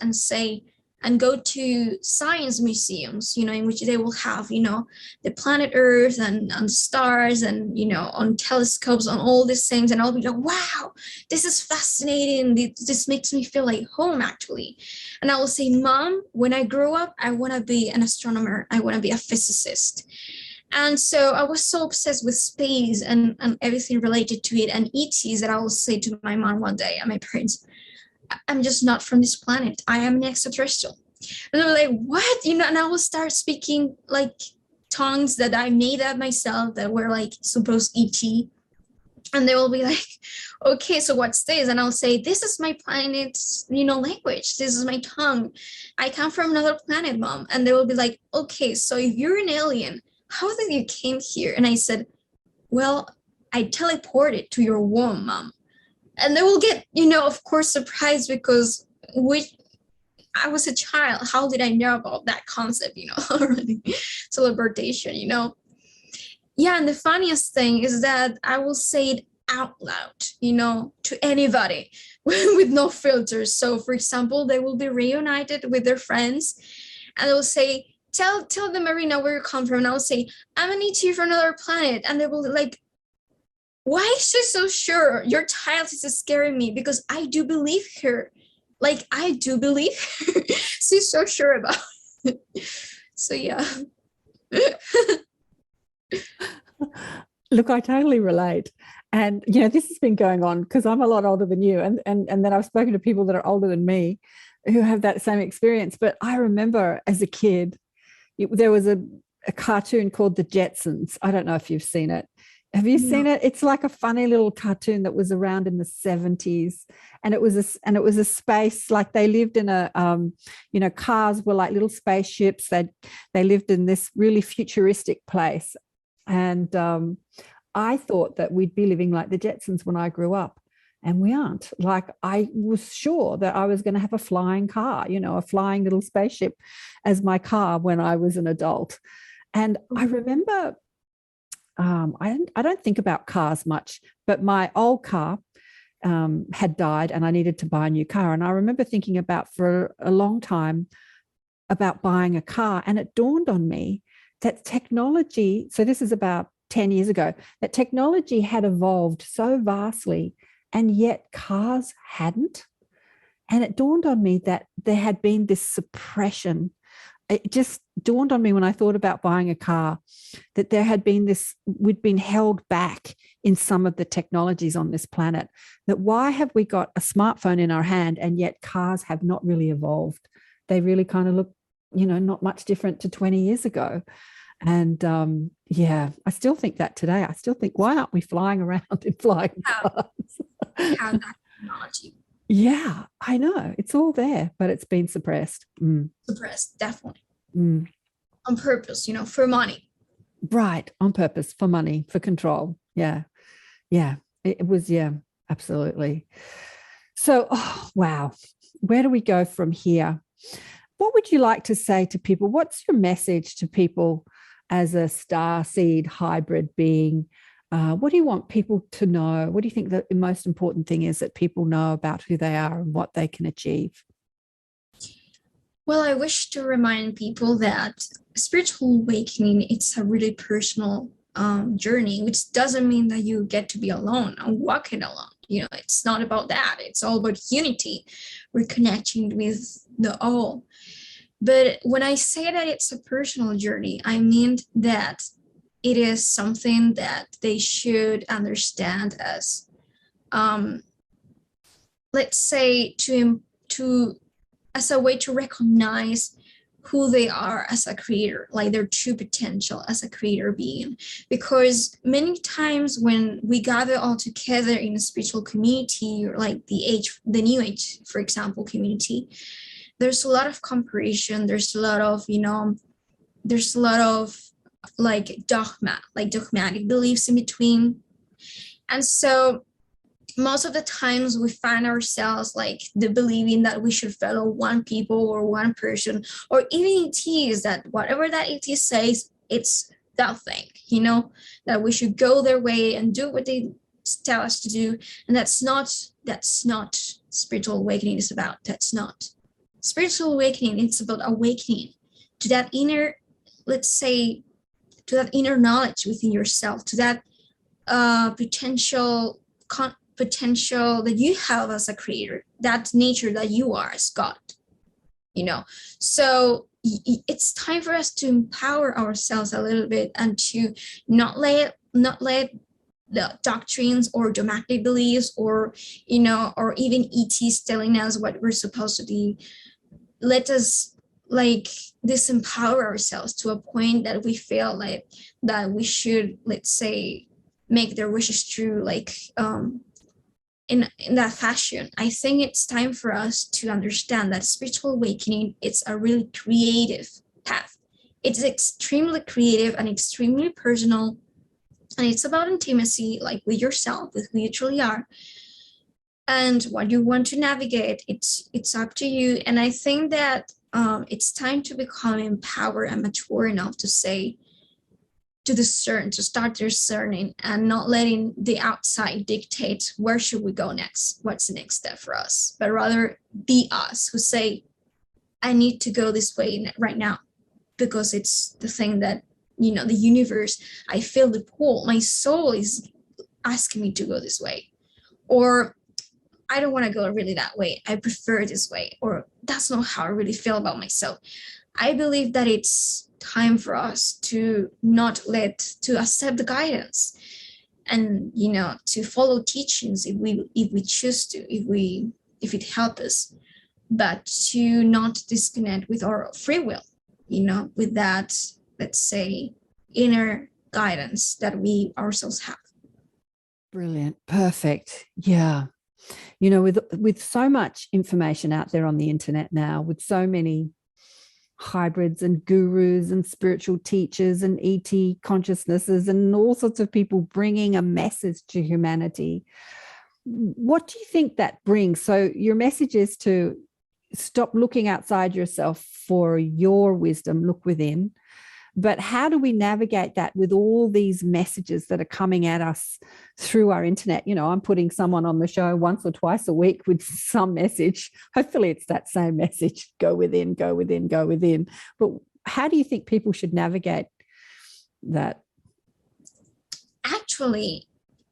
and go to science museums, you know, in which they will have, you know, the planet Earth and stars and, you know, on telescopes, on all these things. And I'll be like, wow, this is fascinating. This makes me feel like home, actually. And I will say, Mom, when I grow up, I want to be an astronomer. I want to be a physicist. And so I was so obsessed with space and everything related to it and ETs that I will say to my mom one day and my parents, I'm just not from this planet. I am an extraterrestrial. And they were like, what? You know, and I will start speaking like tongues that I made up myself that were like supposed ET. And they will be like, okay, so what's this? And I'll say, this is my planet's, you know, language. This is my tongue. I come from another planet, Mom. And they will be like, okay, so if you're an alien, how did you came here? And I said, well, I teleported to your womb, Mom. And they will get, you know, of course, surprised because I was a child. How did I know about that concept, you know, already? Teleportation, you know? Yeah, and the funniest thing is that I will say it out loud, you know, to anybody with no filters. So, for example, they will be reunited with their friends and they will say, tell them, Marina, where you come from. And I'll say, I'm an ET from another planet. And they will like, why is she so sure? Your child is scaring me because I do believe her. Like, I do believe her. She's so sure about it. So, yeah. Look, I totally relate. And, you know, this has been going on because I'm a lot older than you. And then I've spoken to people that are older than me who have that same experience. But I remember as a kid, there was a cartoon called The Jetsons. I don't know if you've seen it. Have you seen it? It's like a funny little cartoon that was around in the 70s. And it was a space, like they lived in a, you know, cars were like little spaceships. They lived in this really futuristic place. And I thought that we'd be living like the Jetsons when I grew up. and we aren't. Like, I was sure that I was going to have a flying car, a flying little spaceship as my car when I was an adult. And I remember, I don't think about cars much, but my old car had died and I needed to buy a new car. And I remember thinking about for a long time about buying a car. And it dawned on me that technology, so this is about 10 years ago, that technology had evolved so vastly and yet cars hadn't. And it dawned on me that there had been this suppression. It just dawned on me when I thought about buying a car that there had been this, we'd been held back in some of the technologies on this planet. That why have we got a smartphone in our hand and yet cars have not really evolved? They really kind of look, not much different to 20 years ago. And I still think that today. I still think, why aren't we flying around in flying cars? Have that technology. Yeah, I know. It's all there, but it's been suppressed. Suppressed, definitely. On purpose, for money. Right, on purpose, for money, for control. Yeah. It was, absolutely. So, wow. Where do we go from here? What would you like to say to people? What's your message to people as a star seed hybrid being? What do you want people to know? What do you think the most important thing is that people know about who they are and what they can achieve? Well, I wish to remind people that spiritual awakening, it's a really personal journey, which doesn't mean that you get to be alone and walking alone. It's not about that. It's all about unity. We're connecting with the all. But when I say that it's a personal journey, I mean that it is something that they should understand as, let's say, as a way to recognize who they are as a creator, like their true potential as a creator being. Because many times when we gather all together in a spiritual community, or like the New Age, for example, community, there's a lot of comparison. There's a lot of like dogmatic beliefs in between. And so most of the times we find ourselves like the believing that we should follow one people or one person, or even it is that whatever that it is says, it's that thing, that we should go their way and do what they tell us to do. And that's not spiritual awakening is about. That's not spiritual awakening. It's about awakening to that inner, let's say, to that inner knowledge within yourself, to that potential that you have as a creator, that nature that you are as God, So it's time for us to empower ourselves a little bit and to not let the doctrines or dogmatic beliefs or or even ETs telling us what we're supposed to be, let us like disempower ourselves to a point that we feel like that we should, let's say, make their wishes true, like in that fashion. I think it's time for us to understand that spiritual awakening, it's a really creative path. It's extremely creative and extremely personal, and it's about intimacy, like with yourself, with who you truly are, and what you want to navigate. It's up to you. And I think that it's time to become empowered and mature enough to start discerning and not letting the outside dictate where should we go next, what's the next step for us, but rather be us who say, I need to go this way right now because it's the thing that, the universe, I feel the pull, my soul is asking me to go this way, or I don't want to go really that way, I prefer this way, or that's not how I really feel about myself. I believe that it's time for us to accept the guidance and to follow teachings if we choose to, if it helps us, but to not disconnect with our free will, with that, let's say, inner guidance that we ourselves have. Brilliant. Perfect. Yeah. With so much information out there on the internet now, with so many hybrids and gurus and spiritual teachers and ET consciousnesses and all sorts of people bringing a message to humanity, what do you think that brings? So your message is to stop looking outside yourself for your wisdom, look within. But how do we navigate that with all these messages that are coming at us through our internet? You know, I'm putting someone on the show once or twice a week with some message. Hopefully it's that same message, go within, go within, go within. But how do you think people should navigate that? Actually,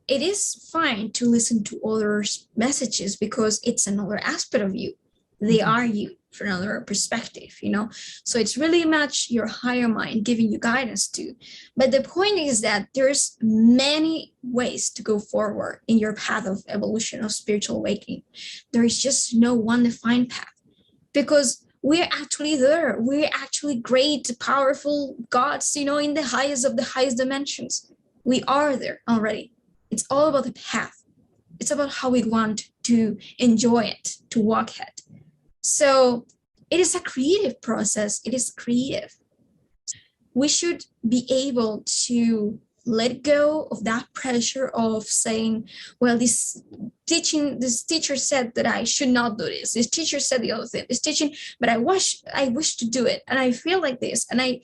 it is fine to listen to others' messages because it's another aspect of you. They are you from another perspective, you know. So it's really much your higher mind giving you guidance too. But the point is that there's many ways to go forward in your path of evolution of spiritual awakening. There is just no one defined path because we're actually there. We're actually great, powerful gods, you know, in the highest of the highest dimensions. We are there already. It's all about the path. It's about how we want to enjoy it, to walk ahead. So it is a creative process. It is creative. We should be able to let go of that pressure of saying, well, this teacher said that I should not do this. This teacher said the other thing, this teaching, but I wish to do it. And I feel like this. And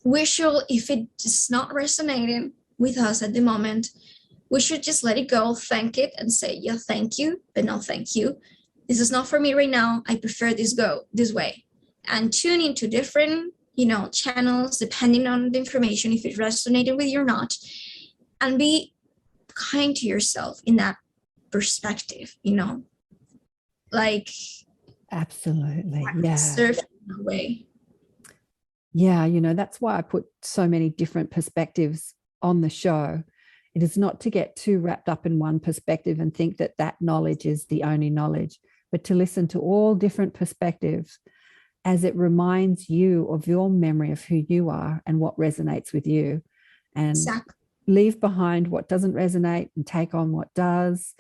we should, if it is not resonating with us at the moment, we should just let it go, thank it, and say, yeah, thank you, but no, thank you. This is not for me right now. I prefer this way. And tune into different, you know, channels, depending on the information, if it resonated with you or not, and be kind to yourself in that perspective, you know, like. Absolutely. Yeah. Serve in a way. Yeah. You know, that's why I put so many different perspectives on the show. It is not to get too wrapped up in one perspective and think that that knowledge is the only knowledge, but to listen to all different perspectives as it reminds you of your memory of who you are and what resonates with you, and Exactly. leave behind what doesn't resonate and take on what does.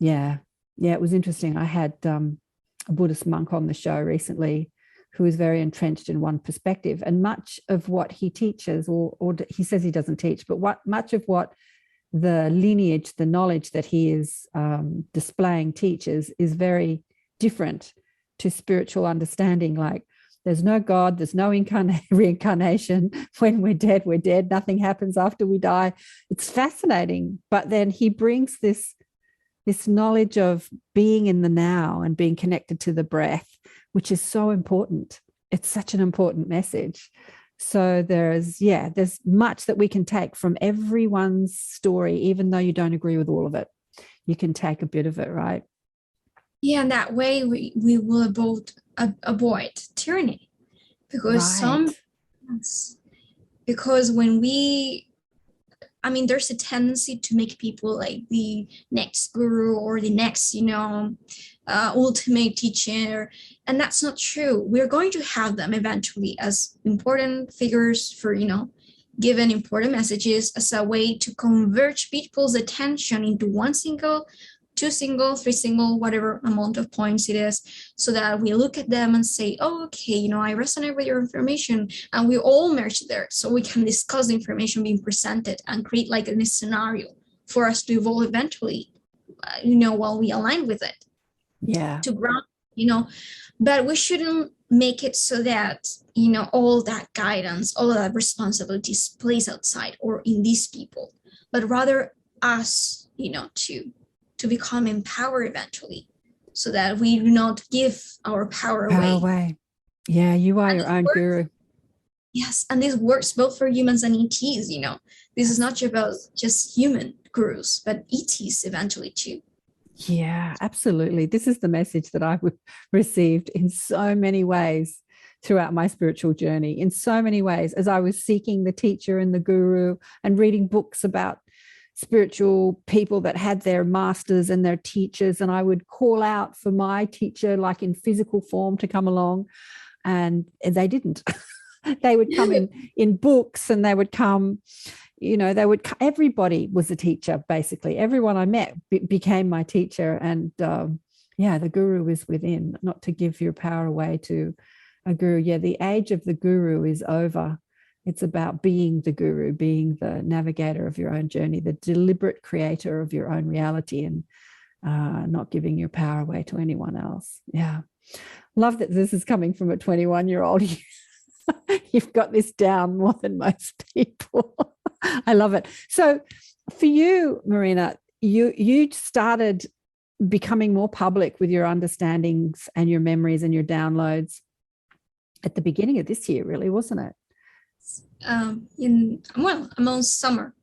Yeah. Yeah. It was interesting. I had a Buddhist monk on the show recently who is very entrenched in one perspective, and much of what he teaches, or he says he doesn't teach, but much of what the lineage, the knowledge that he is displaying teaches is very different to spiritual understanding. Like, there's no God, there's no reincarnation. When we're dead, nothing happens after we die. It's fascinating. But then he brings this knowledge of being in the now and being connected to the breath, which is so important. It's such an important message. So there's much that we can take from everyone's story, even though you don't agree with all of it. You can take a bit of it, right? Yeah, and that way we will avoid tyranny, because when there's a tendency to make people like the next guru or the next, you know, ultimate teacher. And that's not true. We're going to have them eventually as important figures for, you know, given important messages, as a way to converge people's attention into one single, two single, three single, whatever amount of points it is, so that we look at them and say, oh, okay, you know, I resonate with your information, and we all merge there so we can discuss the information being presented and create like a scenario for us to evolve eventually, you know, while we align with it. Yeah. To ground, you know, but we shouldn't make it so that, you know, all that guidance, all of that responsibility plays outside or in these people, but rather us, you know, to become empowered eventually, so that we do not give our power away. Yeah, you are your own guru. Yes, and this works both for humans and ETs, you know. This is not just about just human gurus, but ETs eventually too. Yeah, absolutely. This is the message that I received in so many ways throughout my spiritual journey, in so many ways, as I was seeking the teacher and the guru and reading books about spiritual people that had their masters and their teachers. And I would call out for my teacher, like in physical form, to come along, and they didn't. They would come in books, and they would come, you know, everybody was a teacher, basically. Everyone I met became my teacher. And the guru is within, not to give your power away to a guru. Yeah, the age of the guru is over. It's about being the guru, being the navigator of your own journey, the deliberate creator of your own reality, and not giving your power away to anyone else. Yeah. Love that this is coming from a 21-year-old. You've got this down more than most people. I love it. So for you, Marina, you started becoming more public with your understandings and your memories and your downloads at the beginning of this year, really, wasn't it? Almost summer.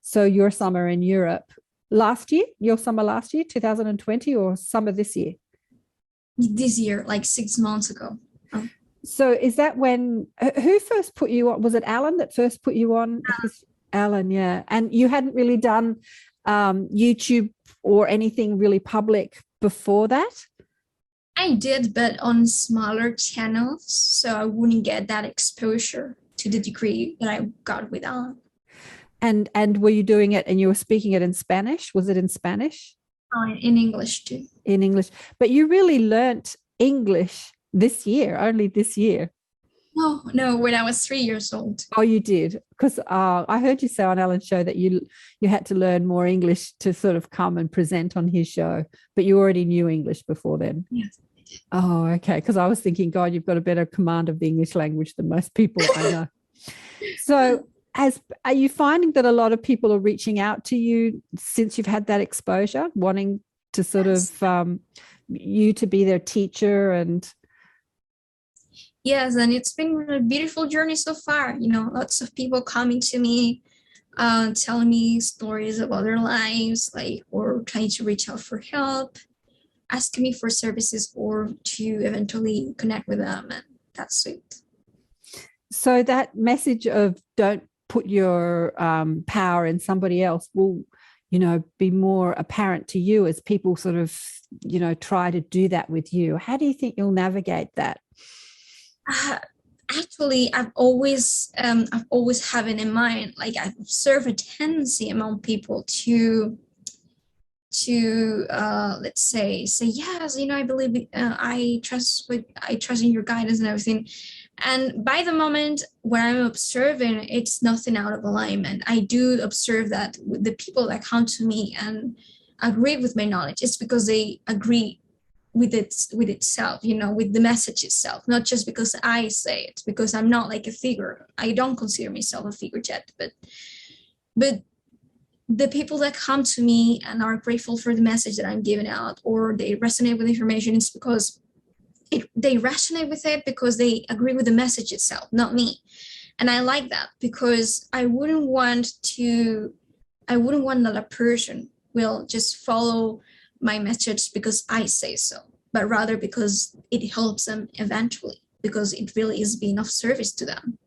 So your summer in Europe last year, your summer last year, 2020, or summer this year? This year, like 6 months ago. So is that when, who first put you on? Was it Alan that first put you on? Alan, yeah. And you hadn't really done YouTube or anything really public before that? I did, but on smaller channels, so I wouldn't get that exposure to the degree that I got with Alan. And were you doing it and you were speaking it in Spanish? Was it in Spanish? In English too. In English. But you really learnt English this year, only this year. No, when I was 3 years old. Oh, you did? Because I heard you say on Alan's show that you had to learn more English to sort of come and present on his show, but you already knew English before then. Yes. Oh, okay. Because I was thinking, God, you've got a better command of the English language than most people I know. So are you finding that a lot of people are reaching out to you since you've had that exposure, wanting to sort of you to be their teacher? And yes, and it's been a beautiful journey so far. Lots of people coming to me, telling me stories about their lives, or trying to reach out for help, asking me for services or to eventually connect with them, and that's sweet. So that message of don't put your power in somebody else will, be more apparent to you as people sort of, try to do that with you. How do you think you'll navigate that? Actually, I've always have it in mind. I've observed a tendency among people to let's say yes, I believe I trust in your guidance and everything. And by the moment when I'm observing, it's nothing out of alignment. I do observe that with the people that come to me and agree with my knowledge, it's because they agree with itself, with the message itself, not just because I say it, because I'm not like a figure. I don't consider myself a figure yet, but the people that come to me and are grateful for the message that I'm giving out, or they resonate with information, it's because they resonate with it because they agree with the message itself, not me. And I like that, because I wouldn't want that a person will just follow my message because I say so, but rather because it helps them eventually, because it really is being of service to them.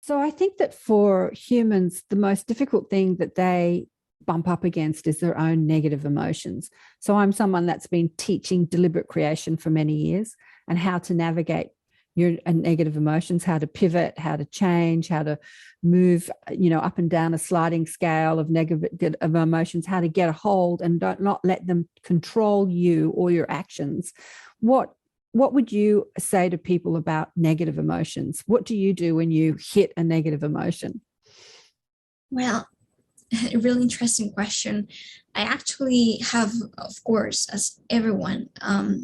So I think that for humans, the most difficult thing that they bump up against is their own negative emotions. So I'm someone that's been teaching deliberate creation for many years, and how to navigate your negative emotions, how to pivot, how to change, how to move, up and down a sliding scale of negative emotions, how to get a hold and not let them control you or your actions. What would you say to people about negative emotions? What do you do when you hit a negative emotion? Well, a really interesting question. I actually have, of course, as everyone,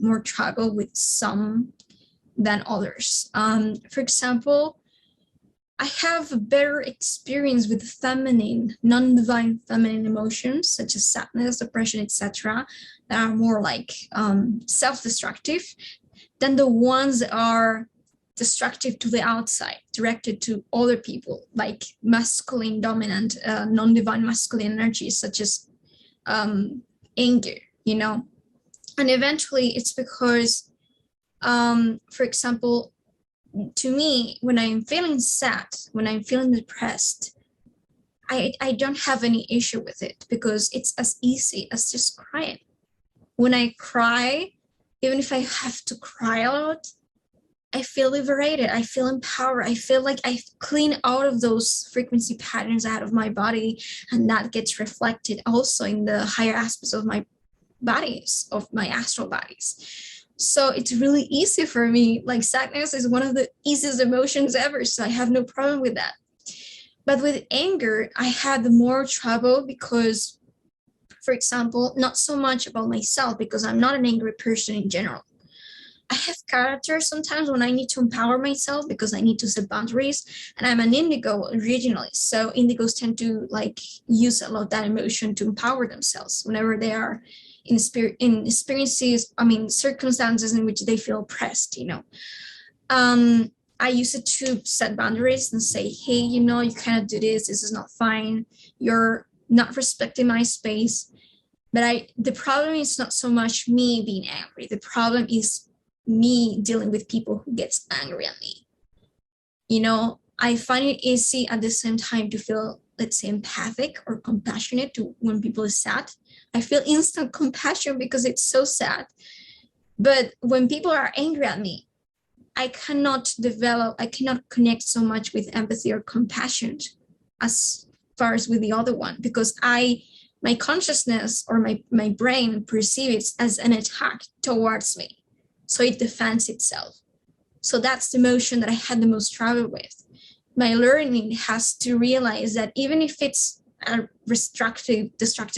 more trouble with some than others. For example, I have a better experience with feminine, non-divine feminine emotions, such as sadness, depression, etc., that are more like self-destructive, than the ones that are destructive to the outside, directed to other people, like masculine dominant, non-divine masculine energies, such as anger, And eventually it's because, for example, to me, when I'm feeling sad, when I'm feeling depressed, I don't have any issue with it, because it's as easy as just crying. When I cry, even if I have to cry a lot, I feel liberated. I feel empowered. I feel like I clean out of those frequency patterns out of my body, and that gets reflected also in the higher aspects of my bodies, of my astral bodies. So it's really easy for me. Like sadness is one of the easiest emotions ever. So I have no problem with that. But with anger, I had more trouble because, for example, not so much about myself because I'm not an angry person in general. I have character sometimes when I need to empower myself because I need to set boundaries. And I'm an indigo originally. So indigos tend to like use a lot of that emotion to empower themselves whenever they are in experiences, I mean, circumstances in which they feel oppressed, you know. I use it to set boundaries and say, hey, you know, you cannot do this. This is not fine. You're not respecting my space. But the problem is not so much me being angry. The problem is me dealing with people who gets angry at me. You know, I find it easy at the same time to feel, let's say, empathic or compassionate to when people are sad. I feel instant compassion because it's so sad. But when people are angry at me, I cannot connect so much with empathy or compassion as far as with the other one, because my consciousness or my brain perceives it as an attack towards me. So it defends itself. So that's the emotion that I had the most trouble with. My learning has to realize that even if it's a destructive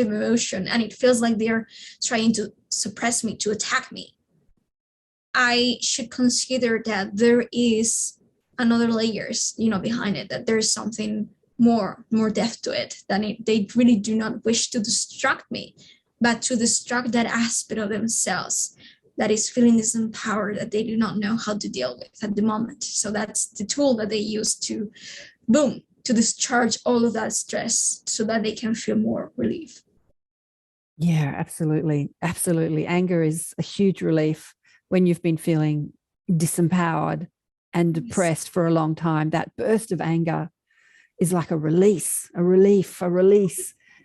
emotion and it feels like they're trying to suppress me, to attack me, I should consider that there is another layers, you know, behind it, that there's something more depth to it, than they really do not wish to destruct me, but to destruct that aspect of themselves that is feeling disempowered, that they do not know how to deal with at the moment. So that's the tool that they use to, boom, to discharge all of that stress so that they can feel more relief. Yeah, absolutely. Absolutely. Anger is a huge relief when you've been feeling disempowered and depressed for a long time. That burst of anger is like a release.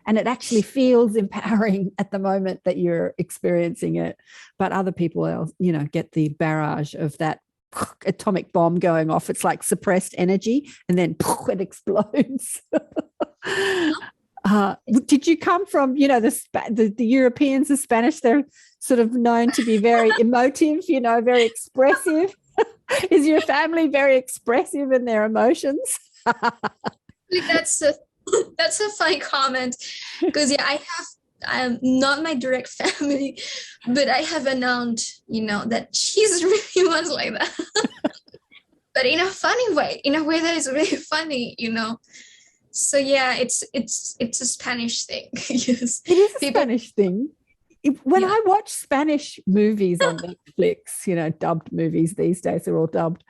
And it actually feels empowering at the moment that you're experiencing it. But other people, you know, get the barrage of that atomic bomb going off. It's like suppressed energy, and then it explodes. Did you come from, you know, the Europeans, the Spanish, they're sort of known to be very emotive, you know, very expressive. Is your family very expressive in their emotions? That's a funny comment, because yeah, I'm not my direct family, but I have an aunt, you know, that she's really much like that. But in a funny way, in a way that is really funny, you know. So yeah, it's a Spanish thing. Yes. It is a Spanish thing. When I watch Spanish movies on Netflix, you know, dubbed movies these days, they're all dubbed,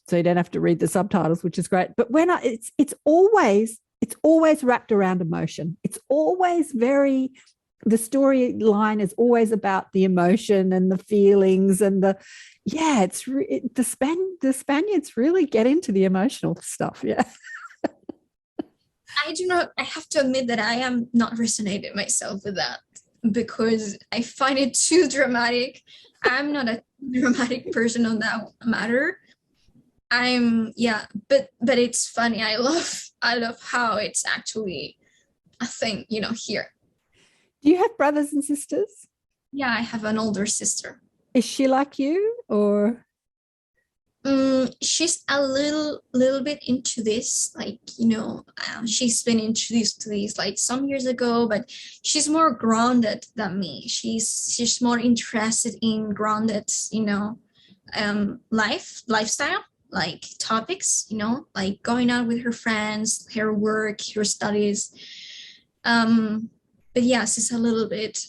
so you don't have to read the subtitles, which is great. But when it's always wrapped around emotion. It's always the storyline is always about the emotion and the feelings and the Spaniards really get into the emotional stuff. Yeah. I have to admit that I am not resonating myself with that, because I find it too dramatic. I'm not a dramatic person on that matter. But it's funny. I love how it's actually a thing, you know, here. Do you have brothers and sisters? Yeah, I have an older sister. Is she like you, or? She's a little bit into this, like, you know, she's been introduced to this like some years ago, but she's more grounded than me. She's more interested in grounded, you know, lifestyle, like topics, you know, like going out with her friends, her work, her studies. But yeah, she's a little bit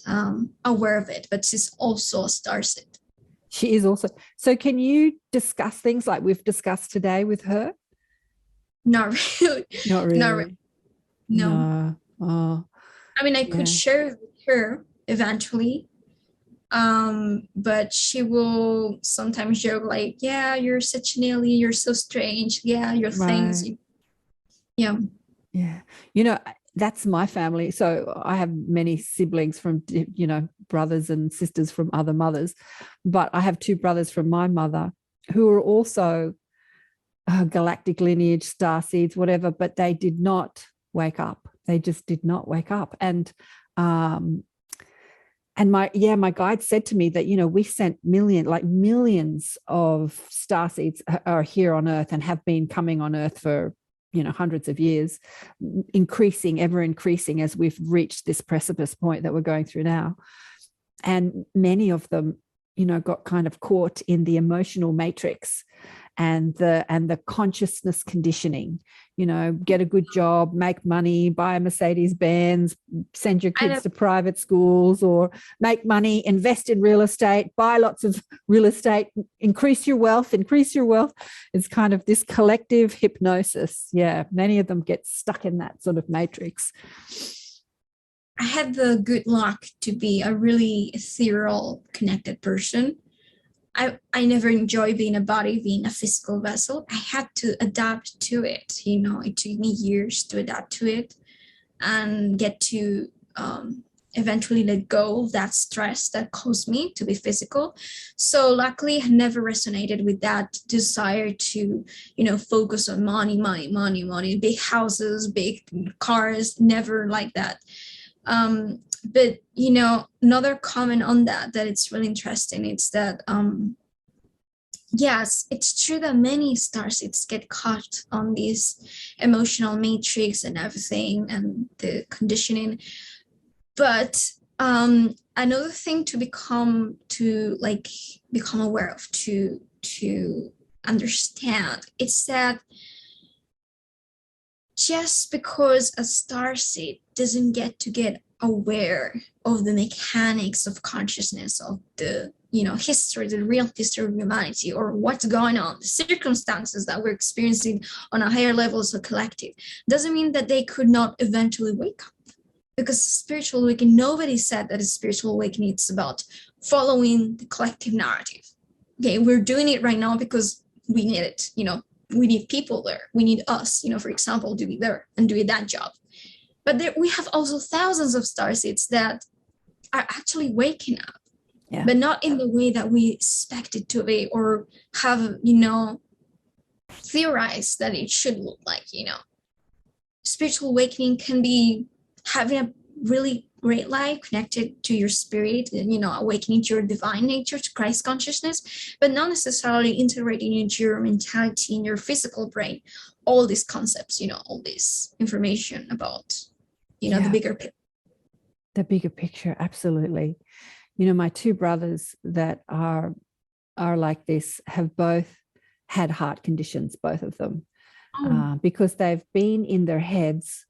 aware of it, but she's also a starseed. She is also. So can you discuss things like we've discussed today with her? Not really. Not really. Not really. No. Oh. I mean, I could share with her eventually. But she will sometimes joke like, yeah, you're such an alien, you're so strange. Yeah, your things. Yeah. Yeah. You know, that's my family. So I have many siblings from, you know, brothers and sisters from other mothers, but I have two brothers from my mother who are also galactic lineage, star seeds, whatever, but they did not wake up. They just did not wake up. And And my guide said to me that, we sent millions of starseeds are here on Earth and have been coming on Earth for, hundreds of years, ever increasing as we've reached this precipice point that we're going through now. And many of them, got kind of caught in the emotional matrix and the consciousness conditioning, get a good job, make money, buy a Mercedes-Benz, send your kids to private schools, or make money, invest in real estate, buy lots of real estate, increase your wealth. It's kind of this collective hypnosis. Yeah, many of them get stuck in that sort of matrix. I had the good luck to be a really ethereal, connected person. I never enjoyed being a body, being a physical vessel. I had to adapt to it. It took me years to adapt to it and get to eventually let go of that stress that caused me to be physical. So luckily, I never resonated with that desire to, focus on money, big houses, big cars, never like that. But another comment on that it's really interesting, it's that yes, it's true that many starseeds get caught on this emotional matrix and everything and the conditioning. But another thing to become aware of, to understand, it's that just because a starseed doesn't get aware of the mechanics of consciousness, of the history, the real history of humanity, or what's going on, the circumstances that we're experiencing on a higher level as a collective, doesn't mean that they could not eventually wake up. Because spiritual awakening, nobody said that a spiritual awakening it's about following the collective narrative. Okay, we're doing it right now because we need it. We need people there. We need us, for example, to be there and do that job. But we have also thousands of starseeds that are actually waking up, but not in the way that we expect it to be, or have, theorized that it should look like. Spiritual awakening can be having a really great life connected to your spirit, and awakening to your divine nature, to Christ consciousness, but not necessarily integrating into your mentality, in your physical brain, all these concepts, all this information about, the bigger picture. The bigger picture, absolutely. My two brothers that are like this have both had heart conditions, both of them, because they've been in their heads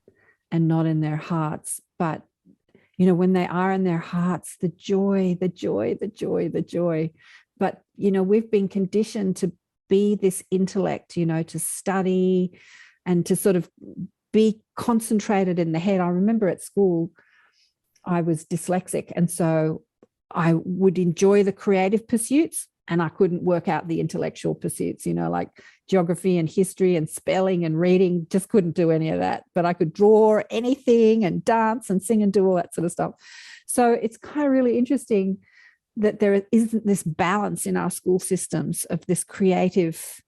and not in their hearts. But when they are in their hearts, the joy. But we've been conditioned to be this intellect, to study and to sort of be concentrated in the head. I remember at school I was dyslexic, and so I would enjoy the creative pursuits and I couldn't work out the intellectual pursuits, like geography and history and spelling and reading, just couldn't do any of that. But I could draw anything and dance and sing and do all that sort of stuff. So it's kind of really interesting that there isn't this balance in our school systems of this creative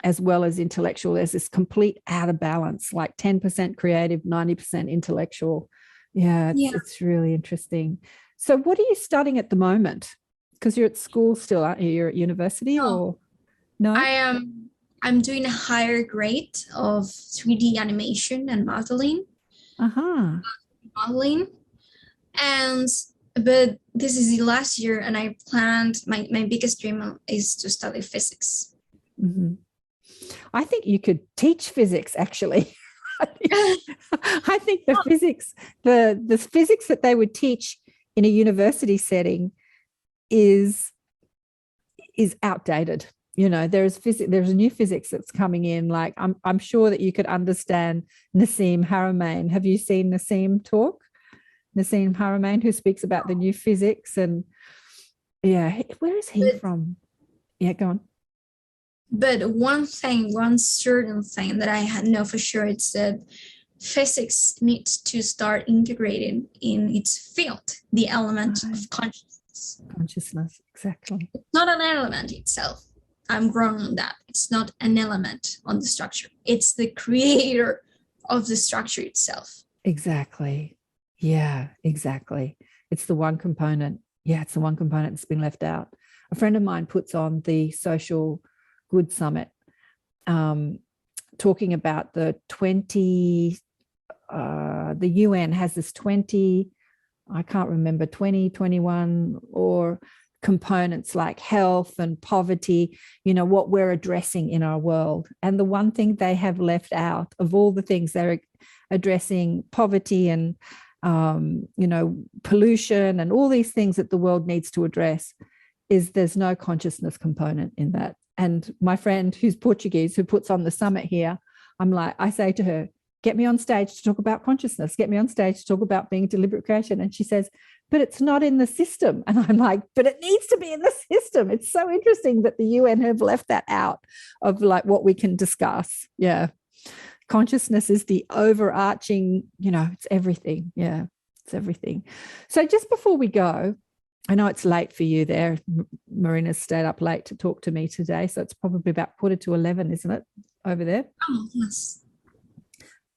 as well as intellectual. There's this complete out of balance, like 10% creative, 90% intellectual. It's really interesting. So what are you studying at the moment? Because you're at school still, aren't you? You're at university or no? I'm doing a higher grade of 3D animation and modeling. But this is the last year, and I planned, my biggest dream is to study physics. Mm-hmm. I think you could teach physics, actually. I think the physics that they would teach in a university setting is outdated. There's a new physics that's coming in. Like I'm sure that you could understand Nassim Haramein. Have you seen Nassim talk? Nassim Haramein, who speaks about the new physics, and where is he from? Yeah, go on. But one certain thing that I know for sure, it's that physics needs to start integrating in its field the element of consciousness. Consciousness, exactly. It's not an element itself. I'm growing on that. It's not an element on the structure. It's the creator of the structure itself. Exactly. Yeah, exactly. It's the one component. Yeah, it's the one component that's been left out. A friend of mine puts on the Social Good Summit, talking about the UN has this 20, I can't remember, 20, 21 or components like health and poverty, what we're addressing in our world. And the one thing they have left out of all the things they're addressing, poverty and, pollution and all these things that the world needs to address, is there's no consciousness component in that. And my friend who's Portuguese, who puts on the summit here, I say to her, get me on stage to talk about consciousness, get me on stage to talk about being deliberate creation. And she says, but it's not in the system. And I'm like, but it needs to be in the system. It's so interesting that the UN have left that out of like what we can discuss. Yeah. Consciousness is the overarching, it's everything. Yeah, it's everything. So just before we go, I know it's late for you there. Marina's stayed up late to talk to me today. So it's probably about 10:45, isn't it, over there? Oh, yes.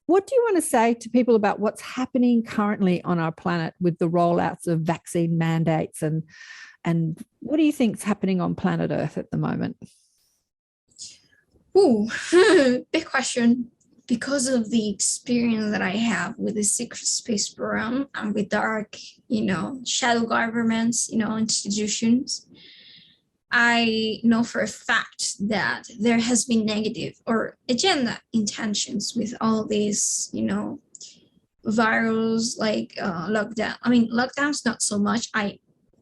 What do you want to say to people about what's happening currently on our planet with the rollouts of vaccine mandates, and what do you think is happening on planet Earth at the moment? Ooh, big question. Because of the experience that I have with the secret space program and with dark, shadow governments, institutions, I know for a fact that there has been negative or agenda intentions with all these, virus like lockdown. I mean, lockdowns, not so much.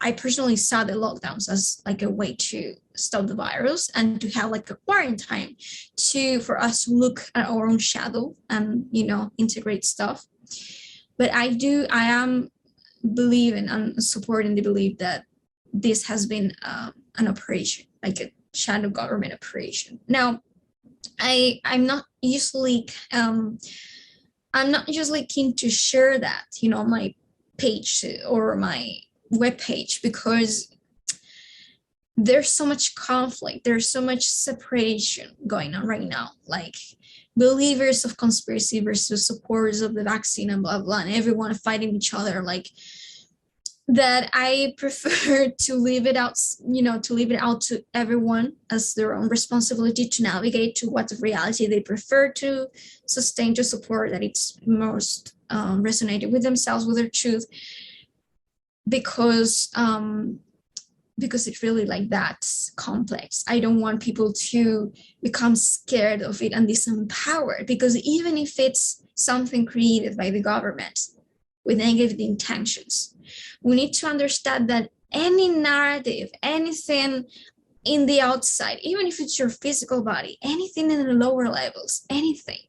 I personally saw the lockdowns as like a way to stop the virus and to have like a quarantine for us to look at our own shadow and, integrate stuff. But I am believing and supporting the belief that this has been an operation, like a shadow government operation. Now, I'm not usually keen to share that, on my page or my webpage, because there's so much conflict, there's so much separation going on right now, like believers of conspiracy versus supporters of the vaccine and blah blah, and everyone fighting each other, like that. I prefer to leave it out, to everyone as their own responsibility to navigate to what reality they prefer to sustain, to support, that it's most resonated with themselves, with their truth, because it's really like that's complex. I don't want people to become scared of it and disempowered, because even if it's something created by the government with negative intentions, we need to understand that any narrative, anything in the outside, even if it's your physical body, anything in the lower levels, anything,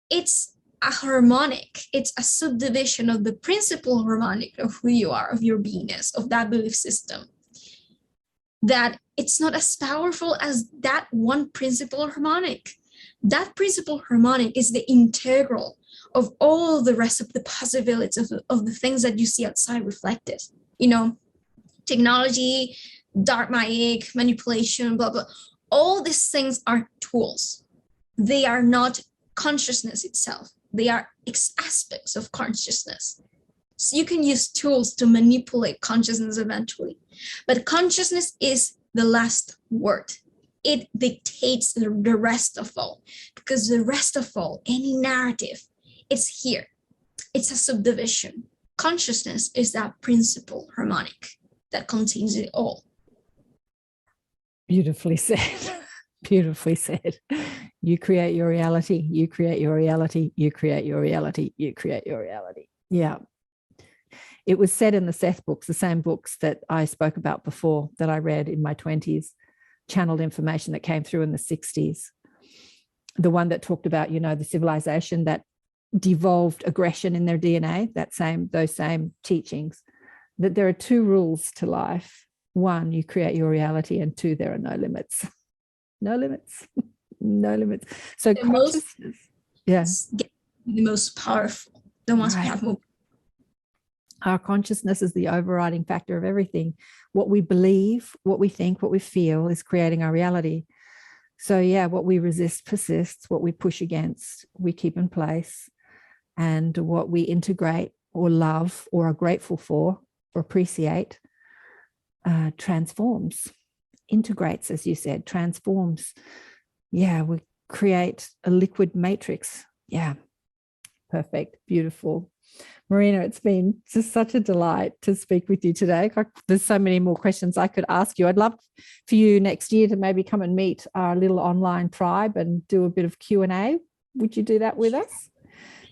it's a harmonic, it's a subdivision of the principal harmonic of who you are, of your beingness, of that belief system, that it's not as powerful as that one principal harmonic. That principal harmonic is the integral of all the rest of the possibilities of the things that you see outside reflected. Technology, dark magic, manipulation, blah, blah. All these things are tools. They are not consciousness itself. They are aspects of consciousness. So you can use tools to manipulate consciousness eventually. But consciousness is the last word. It dictates the rest of all, because the rest of all, any narrative, it's here. It's a subdivision. Consciousness is that principal harmonic that contains it all. Beautifully said. Beautifully said. You create your reality. You create your reality. You create your reality. You create your reality. Yeah. It was said in the Seth books, the same books that I spoke about before, that I read in my 20s, channeled information that came through in the 60s. The one that talked about, the civilization that devolved aggression in their DNA, those same teachings, that there are two rules to life. One, you create your reality, and two, there are no limits. No limits. No limits. So the consciousness, the most powerful, the ones we have more. Our consciousness is the overriding factor of everything. What we believe, what we think, what we feel is creating our reality. So yeah, what we resist persists, what we push against, we keep in place. And what we integrate or love or are grateful for or appreciate transforms, integrates, as you said, transforms. Yeah, we create a liquid matrix. Yeah, perfect, beautiful. Marina, it's been just such a delight to speak with you today. There's so many more questions I could ask you. I'd love for you next year to maybe come and meet our little online tribe and do a bit of Q&A. Would you do that with us?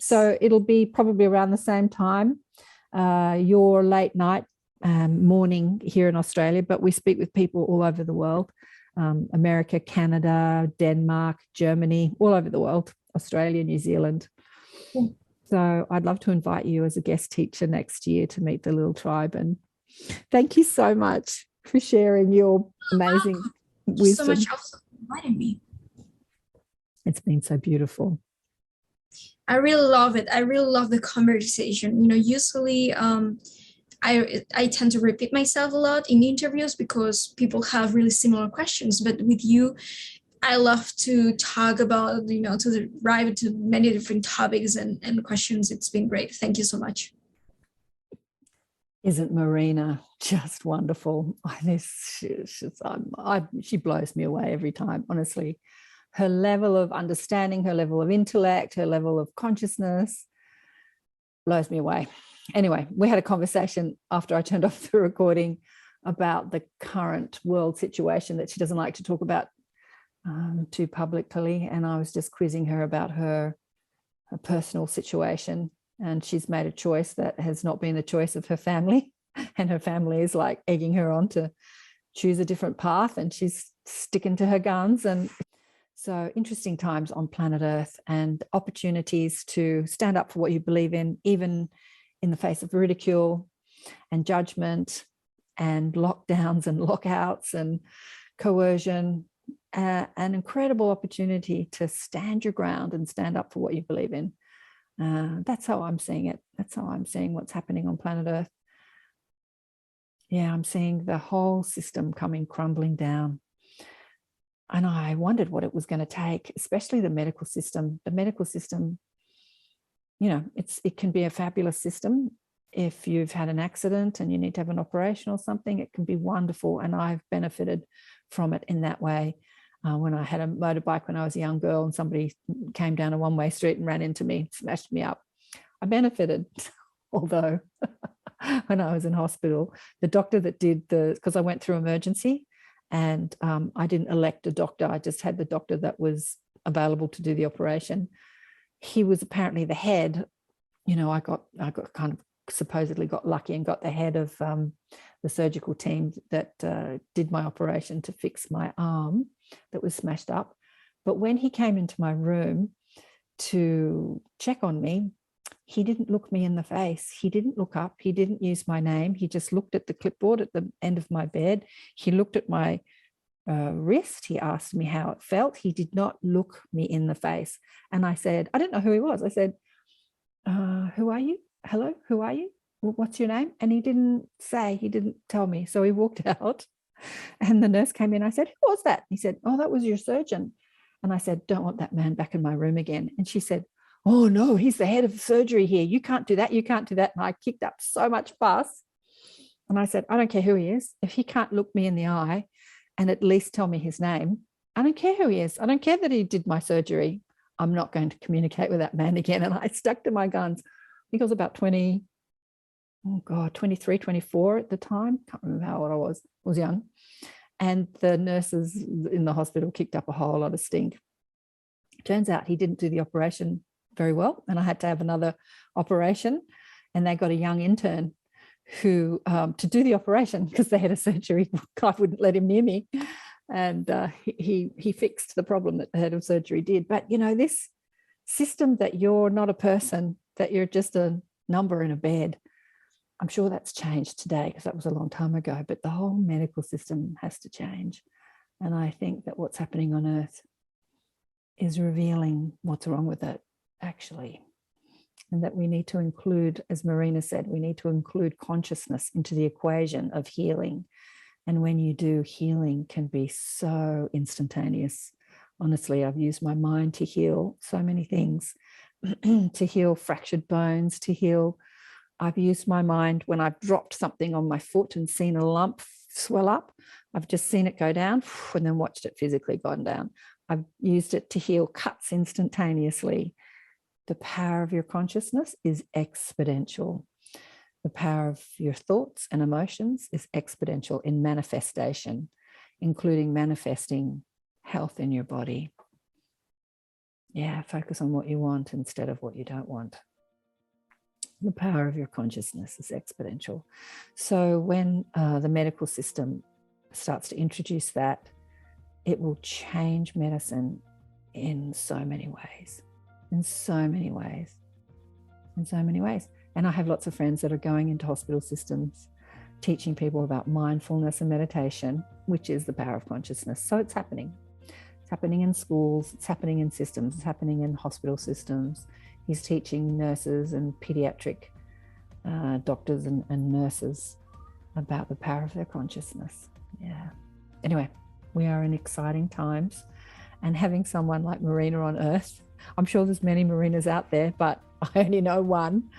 So it'll be probably around the same time, your late night, morning here in Australia, but we speak with people all over the world, America, Canada, Denmark, Germany, all over the world, Australia, New Zealand. Cool. So I'd love to invite you as a guest teacher next year to meet the little tribe. And thank you so much for sharing your amazing wisdom. So much for inviting me. It's been so beautiful. I really love it. I really love the conversation. You know, usually I tend to repeat myself a lot in interviews because people have really similar questions. But with you, I love to talk about, you know, to dive into many different topics and questions. It's been great. Thank you so much. Isn't Marina just wonderful? She blows me away every time, honestly. Her level of understanding, her level of intellect, her level of consciousness blows me away. Anyway, we had a conversation after I turned off the recording about the current world situation that she doesn't like to talk about too publicly. And I was just quizzing her about her personal situation. And she's made a choice that has not been the choice of her family. And her family is like egging her on to choose a different path. And she's sticking to her guns. And so interesting times on planet Earth and opportunities to stand up for what you believe in, even in the face of ridicule and judgment and lockdowns and lockouts and coercion. An incredible opportunity to stand your ground and stand up for what you believe in. That's how I'm seeing it. That's how I'm seeing what's happening on planet Earth. Yeah, I'm seeing the whole system coming crumbling down. And I wondered what it was going to take, especially the medical system. The medical system, you know, it can be a fabulous system. If you've had an accident and you need to have an operation or something, it can be wonderful. And I've benefited from it in that way. When I had a motorbike when I was a young girl and somebody came down a one-way street and ran into me, smashed me up, I benefited. Although when I was in hospital, the doctor that did because I went through emergency and I didn't elect a doctor. I just had the doctor that was available to do the operation. He was apparently the head. You know, I got kind of supposedly got lucky and got the head of the surgical team that did my operation to fix my arm that was smashed up. But when he came into my room to check on me, he didn't look me in the face. He didn't look up. He didn't use my name. He just looked at the clipboard at the end of my bed. He looked at my wrist. He asked me how it felt. He did not look me in the face. And I said, I didn't know who he was. I said, who are you? Hello, who are you? What's your name? And he didn't tell me. So he walked out and the nurse came in. I said, who was that? He said, oh, that was your surgeon. And I said, don't want that man back in my room again. And she said, oh no, he's the head of surgery here. You can't do that. You can't do that. And I kicked up so much fuss. And I said, I don't care who he is. If he can't look me in the eye and at least tell me his name, I don't care who he is. I don't care that he did my surgery. I'm not going to communicate with that man again. And I stuck to my guns. I think I was about 23, 24 at the time. Can't remember how old I was. I was young. And the nurses in the hospital kicked up a whole lot of stink. Turns out he didn't do the operation very well. And I had to have another operation. And they got a young intern who to do the operation because they had a surgery. I wouldn't let him near me. And he fixed the problem that the head of surgery did. But, you know, this system that you're not a person, that you're just a number in a bed, I'm sure that's changed today because that was a long time ago. But the whole medical system has to change. And I think that what's happening on Earth is revealing what's wrong with it, actually. And that we need to include, as Marina said, we need to include consciousness into the equation of healing. And when you do, healing can be so instantaneous. Honestly, I've used my mind to heal so many things, to heal fractured bones, to heal I've used my mind when I've dropped something on my foot and seen a lump swell up. I've just seen it go down and then watched it physically gone down. I've used it to heal cuts instantaneously. The power of your consciousness is exponential. The power of your thoughts and emotions is exponential in manifestation, including manifesting health in your body. Yeah, focus on what you want instead of what you don't want. The power of your consciousness is exponential. So when the medical system starts to introduce that, it will change medicine in so many ways, in so many ways, in so many ways. And I have lots of friends that are going into hospital systems, teaching people about mindfulness and meditation, which is the power of consciousness. So it's happening. It's happening in schools, it's happening in systems, it's happening in hospital systems. He's teaching nurses and pediatric doctors and nurses about the power of their consciousness. Yeah. Anyway, we are in exciting times, and having someone like Marina on Earth, I'm sure there's many Marinas out there, but I only know one.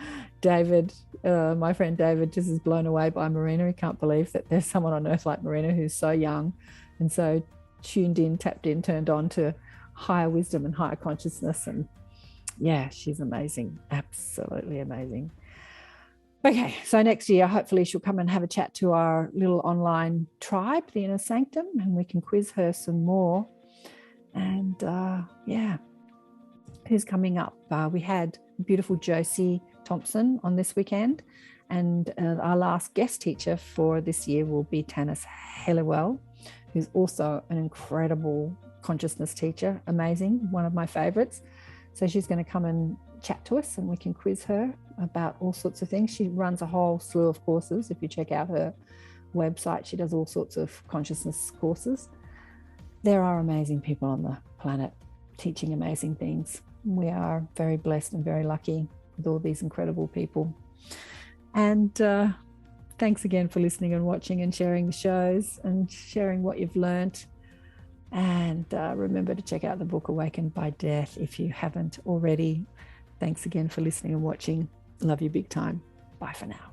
David, my friend David, just is blown away by Marina. He can't believe that there's someone on Earth like Marina who's so young and so tuned in, tapped in, turned on to higher wisdom and higher consciousness. And yeah, she's amazing. Absolutely amazing. Okay, so next year, hopefully she'll come and have a chat to our little online tribe, the Inner Sanctum, and we can quiz her some more. And yeah, who's coming up? We had beautiful Josie Thompson on this weekend, and our last guest teacher for this year will be Tanis Helliwell, who's also an incredible consciousness teacher, amazing, one of my favorites. So she's going to come and chat to us, and we can quiz her about all sorts of things. She runs a whole slew of courses. If you check out her website, she does all sorts of consciousness courses. There are amazing people on the planet teaching amazing things. We are very blessed and very lucky with all these incredible people. And thanks again for listening and watching and sharing the shows and sharing what you've learnt. And remember to check out the book Awakened by Death if you haven't already. Thanks again for listening and watching. Love you big time. Bye for now.